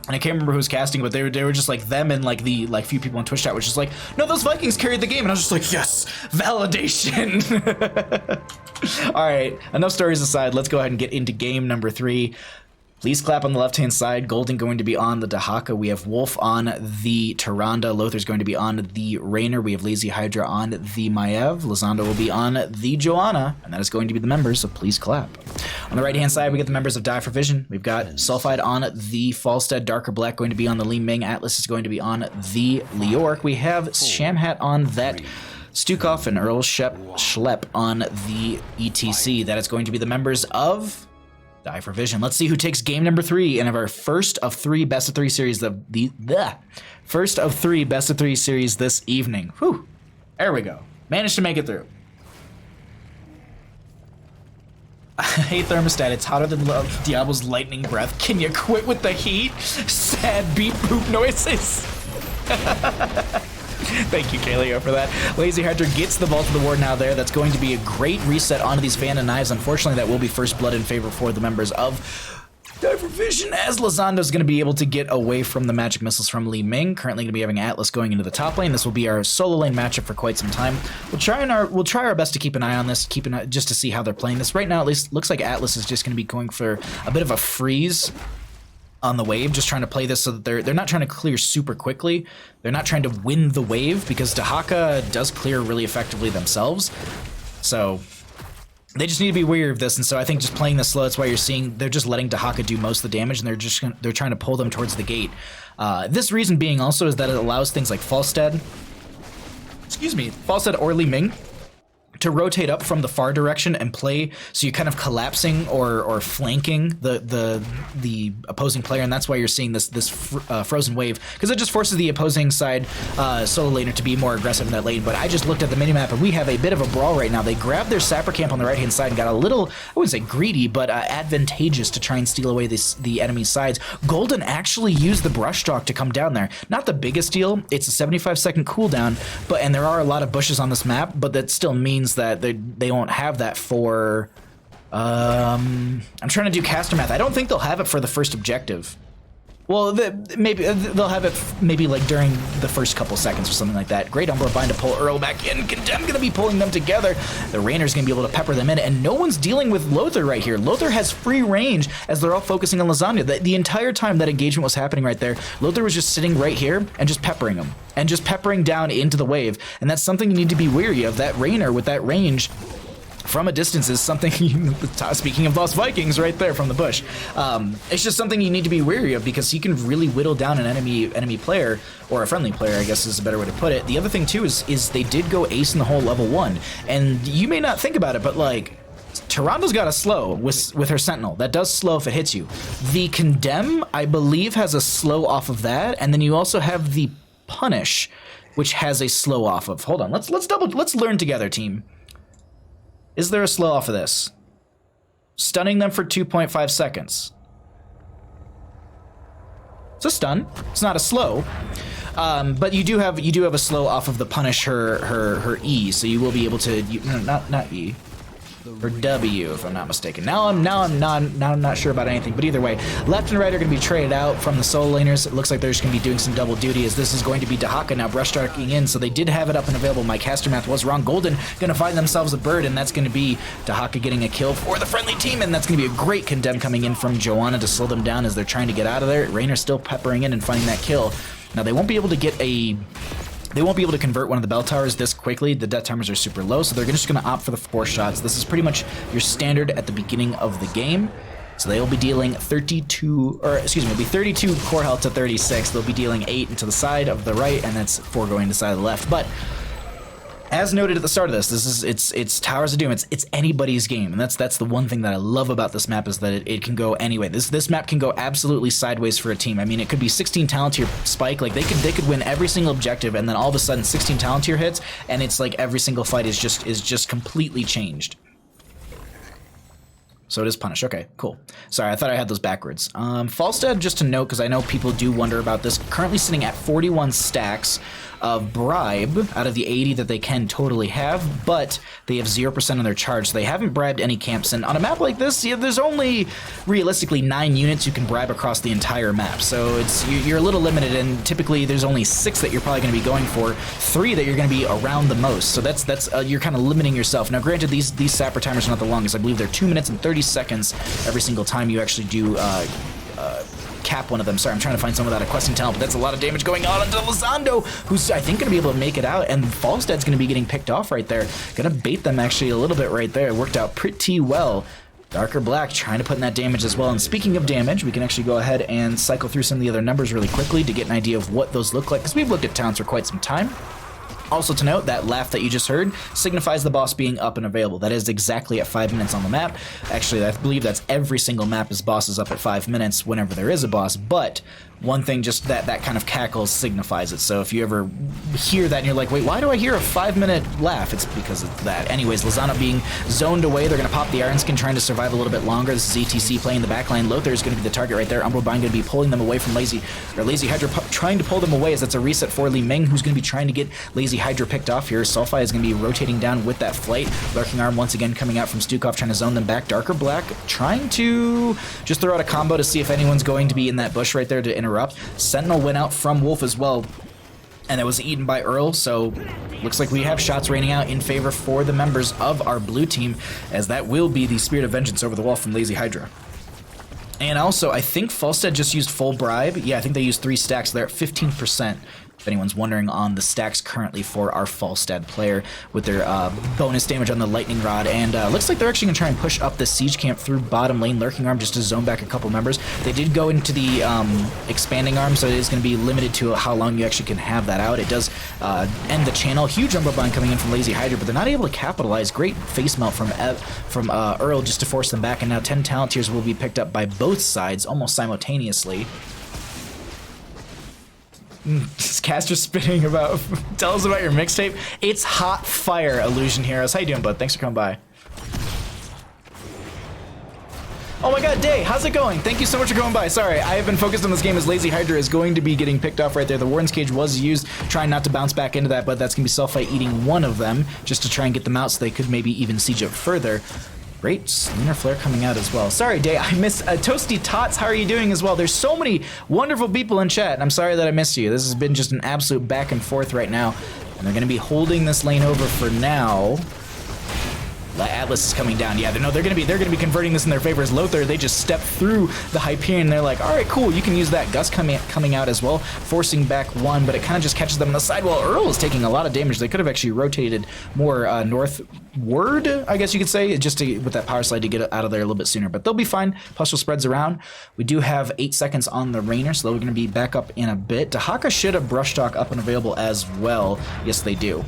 and I can't remember who was casting, but they were just like them and like the few people on Twitch chat was just like, no, those Vikings carried the game, and I was just like, yes, validation. All right, enough stories aside, let's go ahead and get into game number 3. Please Clap on the left-hand side. Golden going to be on the Dahaka. We have Wolf on the Tyrande. Lothar's going to be on the Raynor. We have Lazy Hydra on the Maiev. Lizando will be on the Johanna. And that is going to be the members of Please Clap. On the right-hand side, we get the members of Die for Vision. We've got Sulfide on the Falstad. Darker Black going to be on the Li Ming. Atlas is going to be on the Leoric. We have Shamhat on that Stukov, and Earl Schlepp on the ETC. That is going to be the members of Die for Vision. Let's see who takes game number 3 in our first of 3 best of 3 series. First of 3 best of 3 series this evening. Whew. There we go. Managed to make it through. Hey thermostat, it's hotter than Diablo's lightning breath. Can you quit with the heat? Sad beat poop noises. Thank you, Kaleo, for that. Lazy Hydra gets the Vault of the Ward now there. That's going to be a great reset onto these Fan and Knives. Unfortunately, that will be first blood in favor for the members of Diver Vision as Lizando's going to be able to get away from the magic missiles from Li Ming. Currently going to be having Atlas going into the top lane. This will be our solo lane matchup for quite some time. We'll try our best to keep an eye on this, just to see how they're playing this. Right now, at least, looks like Atlas is just going to be going for a bit of a freeze on the wave, just trying to play this so that they're not trying to clear super quickly. They're not trying to win the wave because Dahaka does clear really effectively themselves. So they just need to be wary of this, and so I think just playing this slow, that's why you're seeing they're just letting Dahaka do most of the damage, and they're trying to pull them towards the gate. This reason being also is that it allows things like Falstad or Li Ming to rotate up from the far direction and play, so you're kind of collapsing or flanking the opposing player, and that's why you're seeing this frozen wave, because it just forces the opposing side solo laner to be more aggressive in that lane. But I just looked at the minimap, and we have a bit of a brawl right now. They grabbed their sapper camp on the right hand side and got a little, I wouldn't say greedy, but advantageous to try and steal away the enemy's sides. Golden actually used the brush stalk to come down there. Not the biggest deal. It's a 75-second cooldown, and there are a lot of bushes on this map, but that still means that they won't have that for I'm trying to do caster math. I don't think they'll have it for the first objective. Well, maybe they'll have it maybe like during the first couple seconds or something like that. Great Umbra Bind to pull Earl back in. Condemn gonna be pulling them together. The Rainer's gonna be able to pepper them in, and no one's dealing with Lothar right here. Lothar has free range as they're all focusing on Lasagna. The entire time that engagement was happening right there, Lothar was just sitting right here and just peppering them. And just peppering down into the wave. And that's something you need to be wary of. That Rainer with that range from a distance is something, speaking of Lost Vikings right there from the bush, it's just something you need to be wary of, because he can really whittle down an enemy player, or a friendly player, I guess is a better way to put it. The other thing too is they did go ace in the whole level 1, and you may not think about it, but like, Tyrando's got a slow with her Sentinel. That does slow if it hits you. The Condemn, I believe, has a slow off of that, and then you also have the Punish, which has a slow off of. Hold on, let's learn together, team. Is there a slow off of this? Stunning them for 2.5 seconds. It's a stun. It's not a slow. But you do have a slow off of the Punish her E, so you will be able to not E. Or W, if I'm not mistaken. Now I'm not sure about anything, but either way, left and right are going to be traded out from the solo laners. It looks like they're just going to be doing some double duty, as this is going to be Dahaka now brush darking in, so they did have it up and available. My caster math was wrong. Golden going to find themselves a bird, and that's going to be Dahaka getting a kill for the friendly team, and that's going to be a great condemn coming in from Joanna to slow them down as they're trying to get out of there. Rainer still peppering in and finding that kill. Now they won't be able to get They won't be able to convert one of the bell towers this quickly. The death timers are super low, so they're just going to opt for the 4 shots. This is pretty much your standard at the beginning of the game. So they will be dealing 32 core health to 36. They'll be dealing 8 into the side of the right, and that's 4 going to the side of the left. But as noted at the start of this, it's Towers of Doom. It's anybody's game, and that's the one thing that I love about this map, is that it can go anyway. This map can go absolutely sideways for a team. I mean, it could be 16 talent tier spike, like they could win every single objective, and then all of a sudden 16 talent tier hits, and it's like every single fight is just completely changed. So it is Punish. Okay, cool. Sorry, I thought I had those backwards. Falstad, just to note, because I know people do wonder about this, currently sitting at 41 stacks of bribe out of the 80 that they can totally have, but they have 0% on their charge, so they haven't bribed any camps. And on a map like this, there's only realistically 9 units you can bribe across the entire map, so you're a little limited, and typically there's only 6 that you're probably going to be going for, 3 that you're going to be around the most, so that's you're kind of limiting yourself. Now granted, these sapper timers are not the longest. I believe they're 2 minutes and 30 seconds every single time you actually do cap one of them. Sorry, I'm trying to find some without a questing talent, but that's a lot of damage going on into Lizando, who's I think going to be able to make it out, and Falstad's going to be getting picked off right there. Going to bait them actually a little bit right there. It worked out pretty well. Darker Black trying to put in that damage as well. And speaking of damage, we can actually go ahead and cycle through some of the other numbers really quickly to get an idea of what those look like, because we've looked at talents for quite some time. Also to note, that laugh that you just heard signifies the boss being up and available. That is exactly at 5 minutes on the map. Actually, I believe that's every single map is bosses up at 5 minutes whenever there is a boss, but one thing, just that kind of cackle signifies it. So if you ever hear that and you're like, wait, why do I hear a 5-minute laugh? It's because of that. Anyways, Lizana being zoned away. They're going to pop the Iron Skin, trying to survive a little bit longer. This is ETC playing the backline. Lothar is going to be the target right there. Umbral Bind going to be pulling them away from Lazy Hydra, trying to pull them away, as that's a reset for Li Ming, who's going to be trying to get Lazy Hydra picked off here. Sulfai is going to be rotating down with that flight. Lurking Arm once again coming out from Stukov, trying to zone them back. Darker Black trying to just throw out a combo to see if anyone's going to be in that bush right there to interrupt. Sentinel went out from Wolf as well, and it was eaten by Earl, so looks like we have shots raining out in favor for the members of our blue team, as that will be the Spirit of Vengeance over the wall from Lazy Hydra. And also, I think Falstead just used full bribe. Yeah, I think they used 3 stacks. They're at 15%. If anyone's wondering on the stacks currently for our Falstad player with their bonus damage on the Lightning Rod. And looks like they're actually going to try and push up the Siege Camp through bottom lane. Lurking Arm just to zone back a couple members. They did go into the Expanding Arm, so it is going to be limited to how long you actually can have that out. It does end the channel. Huge Umbral Bind coming in from Lazy Hydra, but they're not able to capitalize. Great face melt from Earl just to force them back. And now 10 talent tiers will be picked up by both sides almost simultaneously. Caster spitting about. Tell us about your mixtape. It's hot fire, Illusion Heroes. How you doing, bud? Thanks for coming by. Oh my god, Day, how's it going? Thank you so much for going by. Sorry, I have been focused on this game as Lazy Hydra is going to be getting picked off right there. The Warden's Cage was used, trying not to bounce back into that, but that's going to be Self-Fight eating one of them just to try and get them out so they could maybe even siege up further. Great Lunar Flare coming out as well. Sorry, Day, I missed Toasty Tots. How are you doing as well? There's so many wonderful people in chat, and I'm sorry that I missed you. This has been just an absolute back and forth right now, and they're going to be holding this lane over for now. Atlas is coming down. Yeah, they're going to be converting this in their favor as Lothar. They just step through the Hyperion. They're like, all right, cool, you can use that. Gus coming out as well, forcing back one, but it kind of just catches them on the side while Earl is taking a lot of damage. They could have actually rotated more northward, I guess you could say, just with that power slide to get out of there a little bit sooner, but they'll be fine. Pustule spreads around. We do have 8 seconds on the Rainer, so they're going to be back up in a bit. Dahaka should have Brush Talk up and available as well. Yes, they do.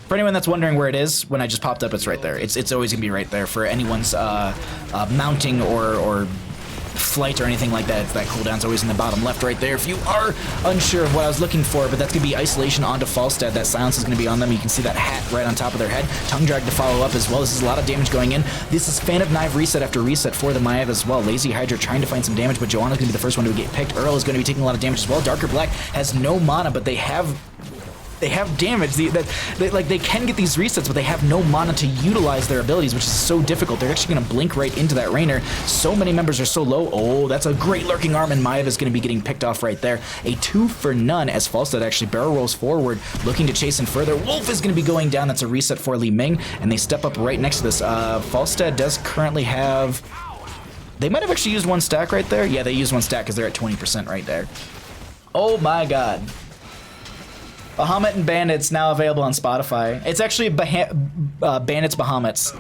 For anyone that's wondering where it is, when I just popped up, it's right there. It's always gonna be right there for anyone's mounting or flight or anything like that. That cooldown's always in the bottom left right there if you are unsure of what I was looking for, but that's gonna be isolation onto Falstad. That silence is gonna be on them. You can see that hat right on top of their head. Tongue drag to follow up as well. This is a lot of damage going in. This is Fan of Knife reset after reset for the Maiev as well. Lazy Hydra trying to find some damage, but Joanna's gonna be the first one to get picked. Earl is gonna be taking a lot of damage as well. Darker Black has no mana, but they have damage. They can get these resets, but they have no mana to utilize their abilities, which is so difficult. They're actually going to blink right into that Rainer. So many members are so low. Oh, that's a great Lurking Arm, and Maiev is going to be getting picked off right there. A 2 for none as Falstad actually barrel rolls forward, looking to chase in further. Wolf is going to be going down. That's a reset for Li Ming, and they step up right next to this. Falstad does currently have... They might have actually used 1 stack right there. Yeah, they used 1 stack because they're at 20% right there. Oh my god. Bahamut and Bandits now available on Spotify. It's actually Bandits Bahamuts.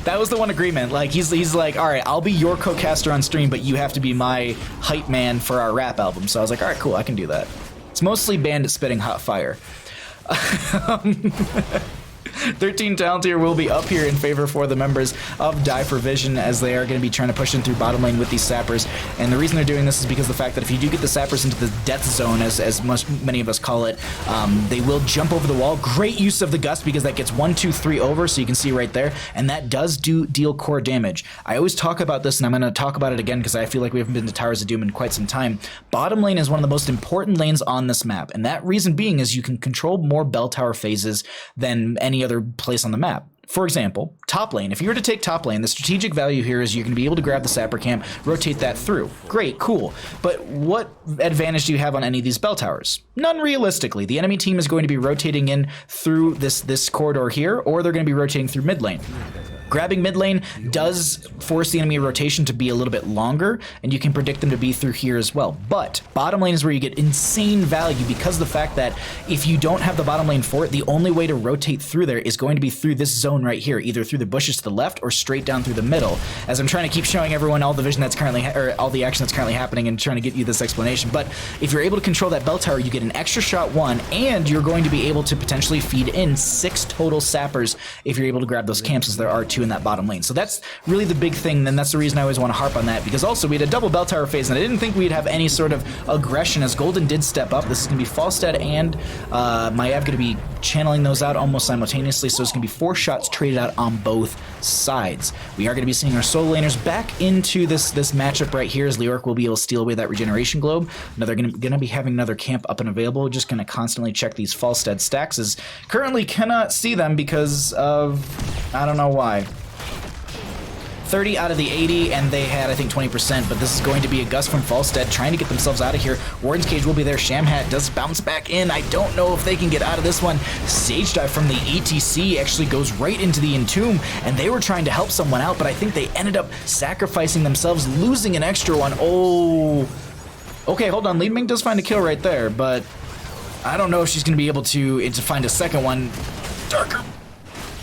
That was the one agreement. Like he's like, all right, I'll be your co-caster on stream, but you have to be my hype man for our rap album. So I was like, all right, cool, I can do that. It's mostly Bandit spitting hot fire. 13 talent tier will be up here in favor for the members of Die for Vision, as they are going to be trying to push in through bottom lane with these sappers. And the reason they're doing this is because the fact that if you do get the sappers into the death zone, as many of us call it, they will jump over the wall. Great use of the gust because that gets 1, 2, 3 over, so you can see right there, and that does deal core damage. I always talk about this, and I'm going to talk about it again because I feel like we haven't been to Towers of Doom in quite some time. Bottom lane is one of the most important lanes on this map, and that reason being is you can control more bell tower phases than any other place on the map. For example, top lane. If you were to take top lane, the strategic value here is you're going to be able to grab the sapper camp, rotate that through. Great, cool. But what advantage do you have on any of these bell towers? None realistically. The enemy team is going to be rotating in through this corridor here, or they're going to be rotating through mid lane. Grabbing mid lane does force the enemy rotation to be a little bit longer, and you can predict them to be through here as well. But bottom lane is where you get insane value because of the fact that if you don't have the bottom lane for it, the only way to rotate through there is going to be through this zone right here, either through the bushes to the left or straight down through the middle. As I'm trying to keep showing everyone all the vision that's currently, or all the action that's currently happening and trying to get you this explanation. But if you're able to control that bell tower, you get an extra shot 1, and you're going to be able to potentially feed in 6 total sappers if you're able to grab those camps, as there are 2 into in that bottom lane. So that's really the big thing, and that's the reason I always want to harp on that, because also we had a double bell tower phase, and I didn't think we'd have any sort of aggression as Golden did step up. This is going to be Falstad and Maiev going to be channeling those out almost simultaneously, so it's going to be 4 shots traded out on both sides. We are going to be seeing our solo laners back into this matchup right here, as Leoric will be able to steal away that regeneration globe. Now they're going to be having another camp up and available, just going to constantly check these Falstad stacks, as currently cannot see them because of, I don't know why. 30 out of the 80, and they had, I think, 20%, but this is going to be a gust from Falstad trying to get themselves out of here. Warden's Cage will be there. Shamhat does bounce back in. I don't know if they can get out of this one. Sage Dive from the ETC actually goes right into the Entomb, and they were trying to help someone out, but I think they ended up sacrificing themselves, losing an extra one. Oh, okay, hold on. Li Ming does find a kill right there, but I don't know if she's going to be able to find a second one.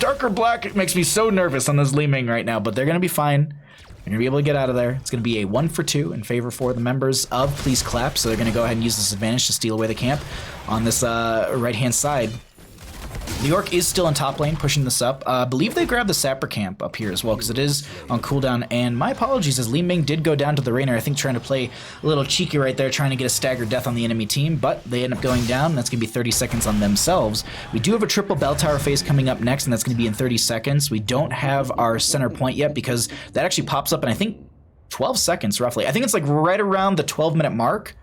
Darker black, it makes me so nervous on this Li Ming right now, but they're going to be fine. They're going to be able to get out of there. It's going to be a 1 for 2 in favor for the members of Please Clap, so they're going to go ahead and use this advantage to steal away the camp on this right-hand side. New York is still in top lane, pushing this up. I believe they grabbed the Sapper camp up here as well, because it is on cooldown. And my apologies, as Li Ming did go down to the Rainer, I think trying to play a little cheeky right there, trying to get a staggered death on the enemy team, but they end up going down. That's going to be 30 seconds on themselves. We do have a triple bell tower phase coming up next, and that's going to be in 30 seconds. We don't have our center point yet, because that actually pops up in, I think, 12 seconds roughly. I think it's like right around the 12-minute mark.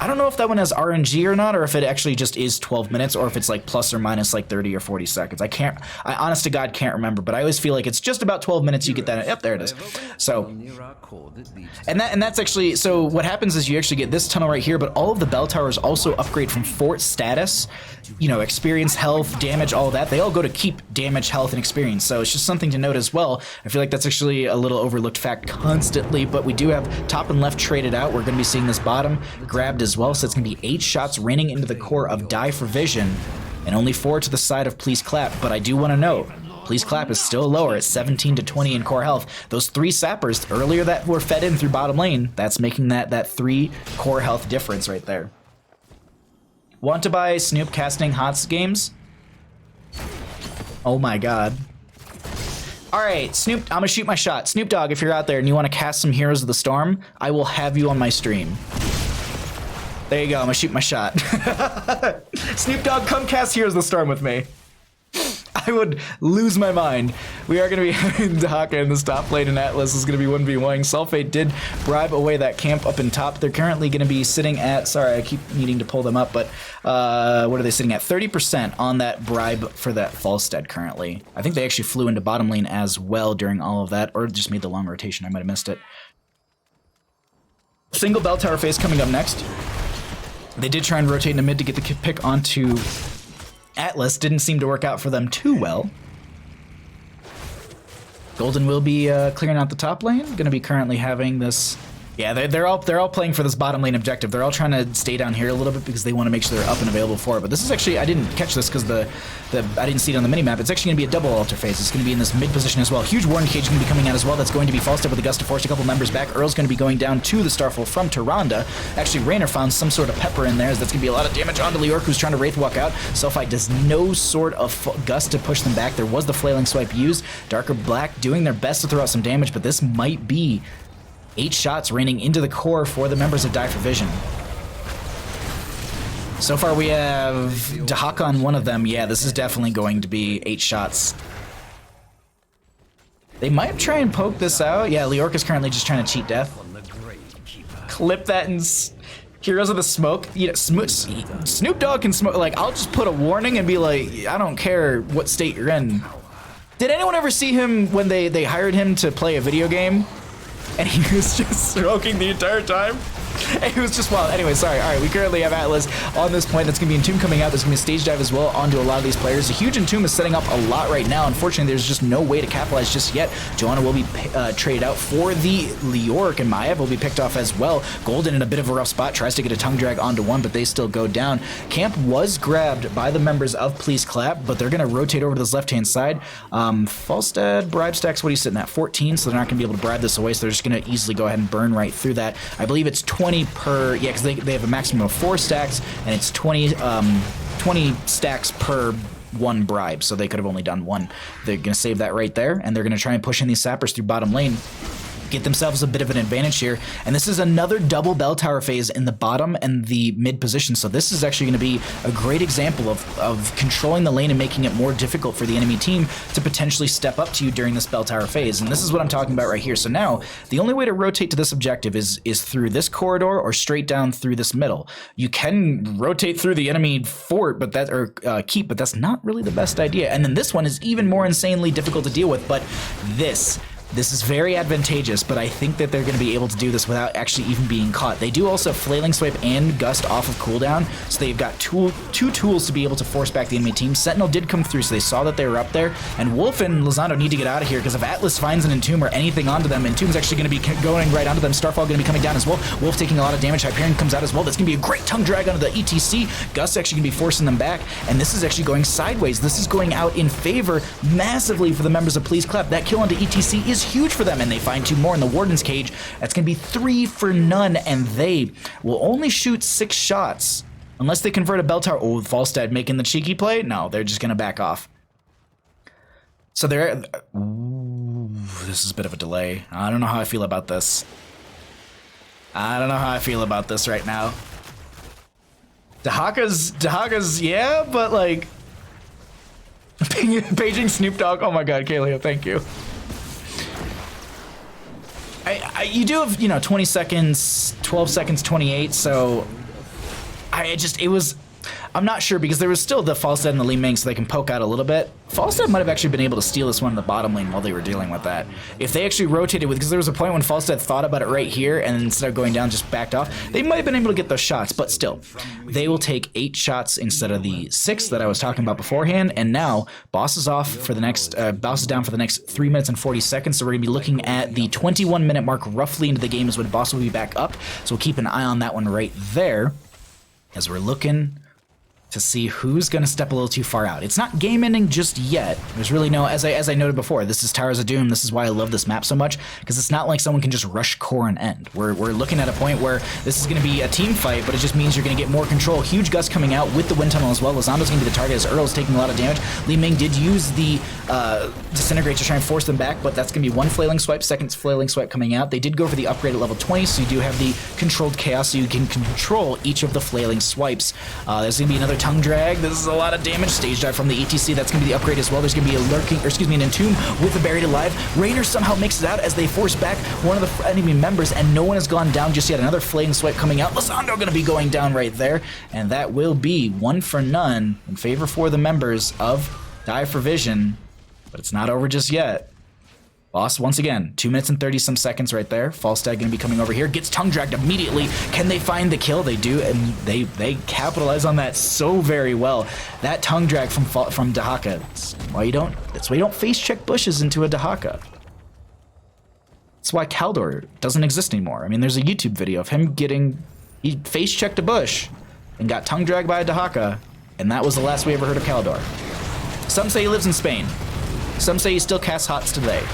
I don't know if that one has RNG or not, or if it actually just is 12 minutes, or if it's like plus or minus like 30 or 40 seconds. I honest to God can't remember, but I always feel like it's just about 12 minutes you get that. Yep, there it is. So, and that's actually, so what happens is you actually get this tunnel right here, but all of the bell towers also upgrade from fort status, you know, experience, health, damage, all of that. They all go to keep damage, health, and experience. So it's just something to note as well. I feel like that's actually a little overlooked fact constantly, but we do have top and left traded out. We're going to be seeing this bottom grabbed as well, so it's going to be 8 shots raining into the core of Die for Vision, and only 4 to the side of Please Clap. But I do want to note, Please Clap is still lower at 17 to 20 in core health. Those 3 sappers earlier that were fed in through bottom lane, that's making that 3 core health difference right there. Want to buy Snoop casting HOTS games? Oh my god. Alright, Snoop, I'm gonna shoot my shot. Snoop Dogg, if you're out there and you want to cast some Heroes of the Storm, I will have you on my stream. There you go, I'm gonna shoot my shot. Snoop Dogg, come cast Heroes of the Storm with me. I would lose my mind. We are going to be having Dahaka in this top lane, and Atlas is going to be 1v1. Sulfate did bribe away that camp up in top. They're currently going to be sitting at, sorry, I keep needing to pull them up, but what are they sitting at? 30% on that bribe for that Falstad currently. I think they actually flew into bottom lane as well during all of that, or just made the long rotation. I might have missed it. Single bell tower phase coming up next. They did try and rotate into mid to get the pick onto Atlas. Didn't seem to work out for them too well. Golden will be clearing out the top lane. Going to be currently having this. Yeah, they're all playing for this bottom lane objective. They're all trying to stay down here a little bit because they want to make sure they're up and available for it. But this is actually, I didn't catch this because I didn't see it on the minimap. It's actually going to be a double altar phase. It's going to be in this mid position as well. Huge Warden Cage going to be coming out as well. That's going to be Falstad with a gust to force a couple members back. Earl's going to be going down to the Starfall from Tyrande. Actually, Raynor found some sort of pepper in there, as that's going to be a lot of damage onto Leoric, who's trying to Wraith Walk out. Selfie does no sort of gust to push them back. There was the Flailing Swipe used. Darker Black doing their best to throw out some damage, but this might be 8 shots raining into the core for the members of Die for Vision. So far we have Dahaka on one of them. Yeah, this is definitely going to be 8 shots. They might try and poke this out. Yeah, Leoric is currently just trying to cheat death. Clip that and Heroes of the Smoke. You know, Snoop Dogg can smoke. Like, I'll just put a warning and be like, I don't care what state you're in. Did anyone ever see him when they hired him to play a video game? And he was just smoking the entire time. It was just wild. Anyway, sorry. All right, we currently have Atlas on this point. That's going to be Entomb coming out. There's going to be a stage dive as well onto a lot of these players. A huge Entomb is setting up a lot right now. Unfortunately, there's just no way to capitalize just yet. Joanna will be traded out for the Leoric, and Maiev will be picked off as well. Golden in a bit of a rough spot. Tries to get a tongue drag onto one, but they still go down. Camp was grabbed by the members of Please Clap, but they're going to rotate over to this left-hand side. Falstad bribe stacks, what are you sitting at? 14, so they're not going to be able to bribe this away, so they're just going to easily go ahead and burn right through that. I believe it's 20 per, yeah, because they have a maximum of 4 stacks, and it's 20 stacks per one bribe, so they could have only done one. They're going to save that right there, and they're going to try and push in these sappers through bottom lane. Get themselves a bit of an advantage here, and this is another double bell tower phase in the bottom and the mid position, so this is actually going to be a great example of controlling the lane and making it more difficult for the enemy team to potentially step up to you during this bell tower phase, and this is what I'm talking about right here. So now, the only way to rotate to this objective is through this corridor or straight down through this middle. You can rotate through the enemy fort, but keep, but that's not really the best idea, and then this one is even more insanely difficult to deal with, but This is very advantageous, but I think that they're going to be able to do this without actually even being caught. They do also have Flailing Swipe and Gust off of cooldown, so they've got two tools to be able to force back the enemy team. Sentinel did come through, so they saw that they were up there, and Wolf and Lozano need to get out of here, because if Atlas finds an Entomb or anything onto them, Entomb's actually going to be going right onto them. Starfall going to be coming down as well. Wolf taking a lot of damage. Hyperion comes out as well. That's going to be a great tongue drag onto the ETC. Gust actually going to be forcing them back, and this is actually going sideways. This is going out in favor massively for the members of Please Clap. That kill onto ETC is huge for them, and they find two more in the Warden's Cage. That's going to be 3 for none, and they will only shoot 6 shots unless they convert a bell tower. Oh, Falstad making the cheeky play? No, they're just going to back off. So they're... Ooh, this is a bit of a delay. I don't know how I feel about this. I don't know how I feel about this right now. Dahaka's, yeah, but like... Paging Snoop Dogg. Oh my god, Kalia, thank you. You do have, 20 seconds, 12 seconds, 28, so I'm not sure, because there was still the Falstad and the Li Ming, so they can poke out a little bit. Falstad might have actually been able to steal this one in the bottom lane while they were dealing with that. If they actually rotated with, because there was a point when Falstad thought about it right here, and instead of going down, just backed off, they might have been able to get those shots, but still, they will take 8 shots instead of the 6 that I was talking about beforehand, and now, Boss is off for the next, Boss is down for the next 3 minutes and 40 seconds, so we're going to be looking at the 21-minute mark roughly into the game is when Boss will be back up, so we'll keep an eye on that one right there, as we're looking to see who's going to step a little too far out. It's not game ending just yet. There's really no, as I noted before, this is Towers of Doom. This is why I love this map so much, because it's not like someone can just rush core and end. We're looking at a point where this is going to be a team fight, but it just means you're going to get more control. Huge Gust coming out with the wind tunnel as well. Lozando's going to be the target as Earl's taking a lot of damage. Li Ming did use the Disintegrate to try and force them back, but that's going to be one Flailing Swipe, second Flailing Swipe coming out. They did go for the upgrade at level 20, so you do have the controlled chaos, so you can control each of the Flailing Swipes. There's going to be another Tongue Drag. This is a lot of damage. Stage dive from the ETC. That's going to be the upgrade as well. There's going to be an Entomb with a Buried Alive. Raynor somehow makes it out as they force back one of the enemy members, and no one has gone down just yet. Another Flailing Swipe coming out. Lozando going to be going down right there, and that will be 1 for none in favor for the members of Die for Vision, but it's not over just yet. Boss, once again, 2 minutes and 30-some seconds right there. Falstad going to be coming over here. Gets tongue dragged immediately. Can they find the kill? They do, and they capitalize on that so very well. That tongue drag from Dahaka. That's why you don't face check bushes into a Dahaka. That's why Kaldor doesn't exist anymore. I mean, there's a YouTube video of him he face checked a bush and got tongue dragged by a Dahaka, and that was the last we ever heard of Kaldor. Some say he lives in Spain. Some say he still casts HOTS today.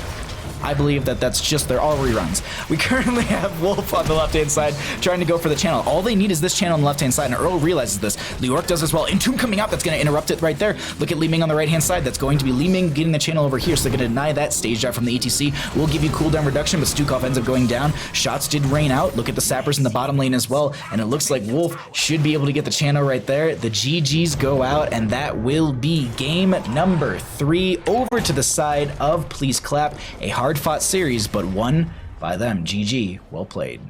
I believe that that's just, they're all reruns. We currently have Wolf on the left-hand side trying to go for the channel. All they need is this channel on the left-hand side, and Earl realizes this. Liork does as well. Entomb coming out, that's going to interrupt it right there. Look at Li Ming on the right-hand side. That's going to be Li Ming getting the channel over here, so they're going to deny that. Stage dive from the ETC will give you cooldown reduction, but Stukov ends up going down. Shots did rain out. Look at the sappers in the bottom lane as well, and it looks like Wolf should be able to get the channel right there. The GGs go out, and that will be game number 3 over to the side of Please Clap. A hard-fought series, but won by them. GG. Well played.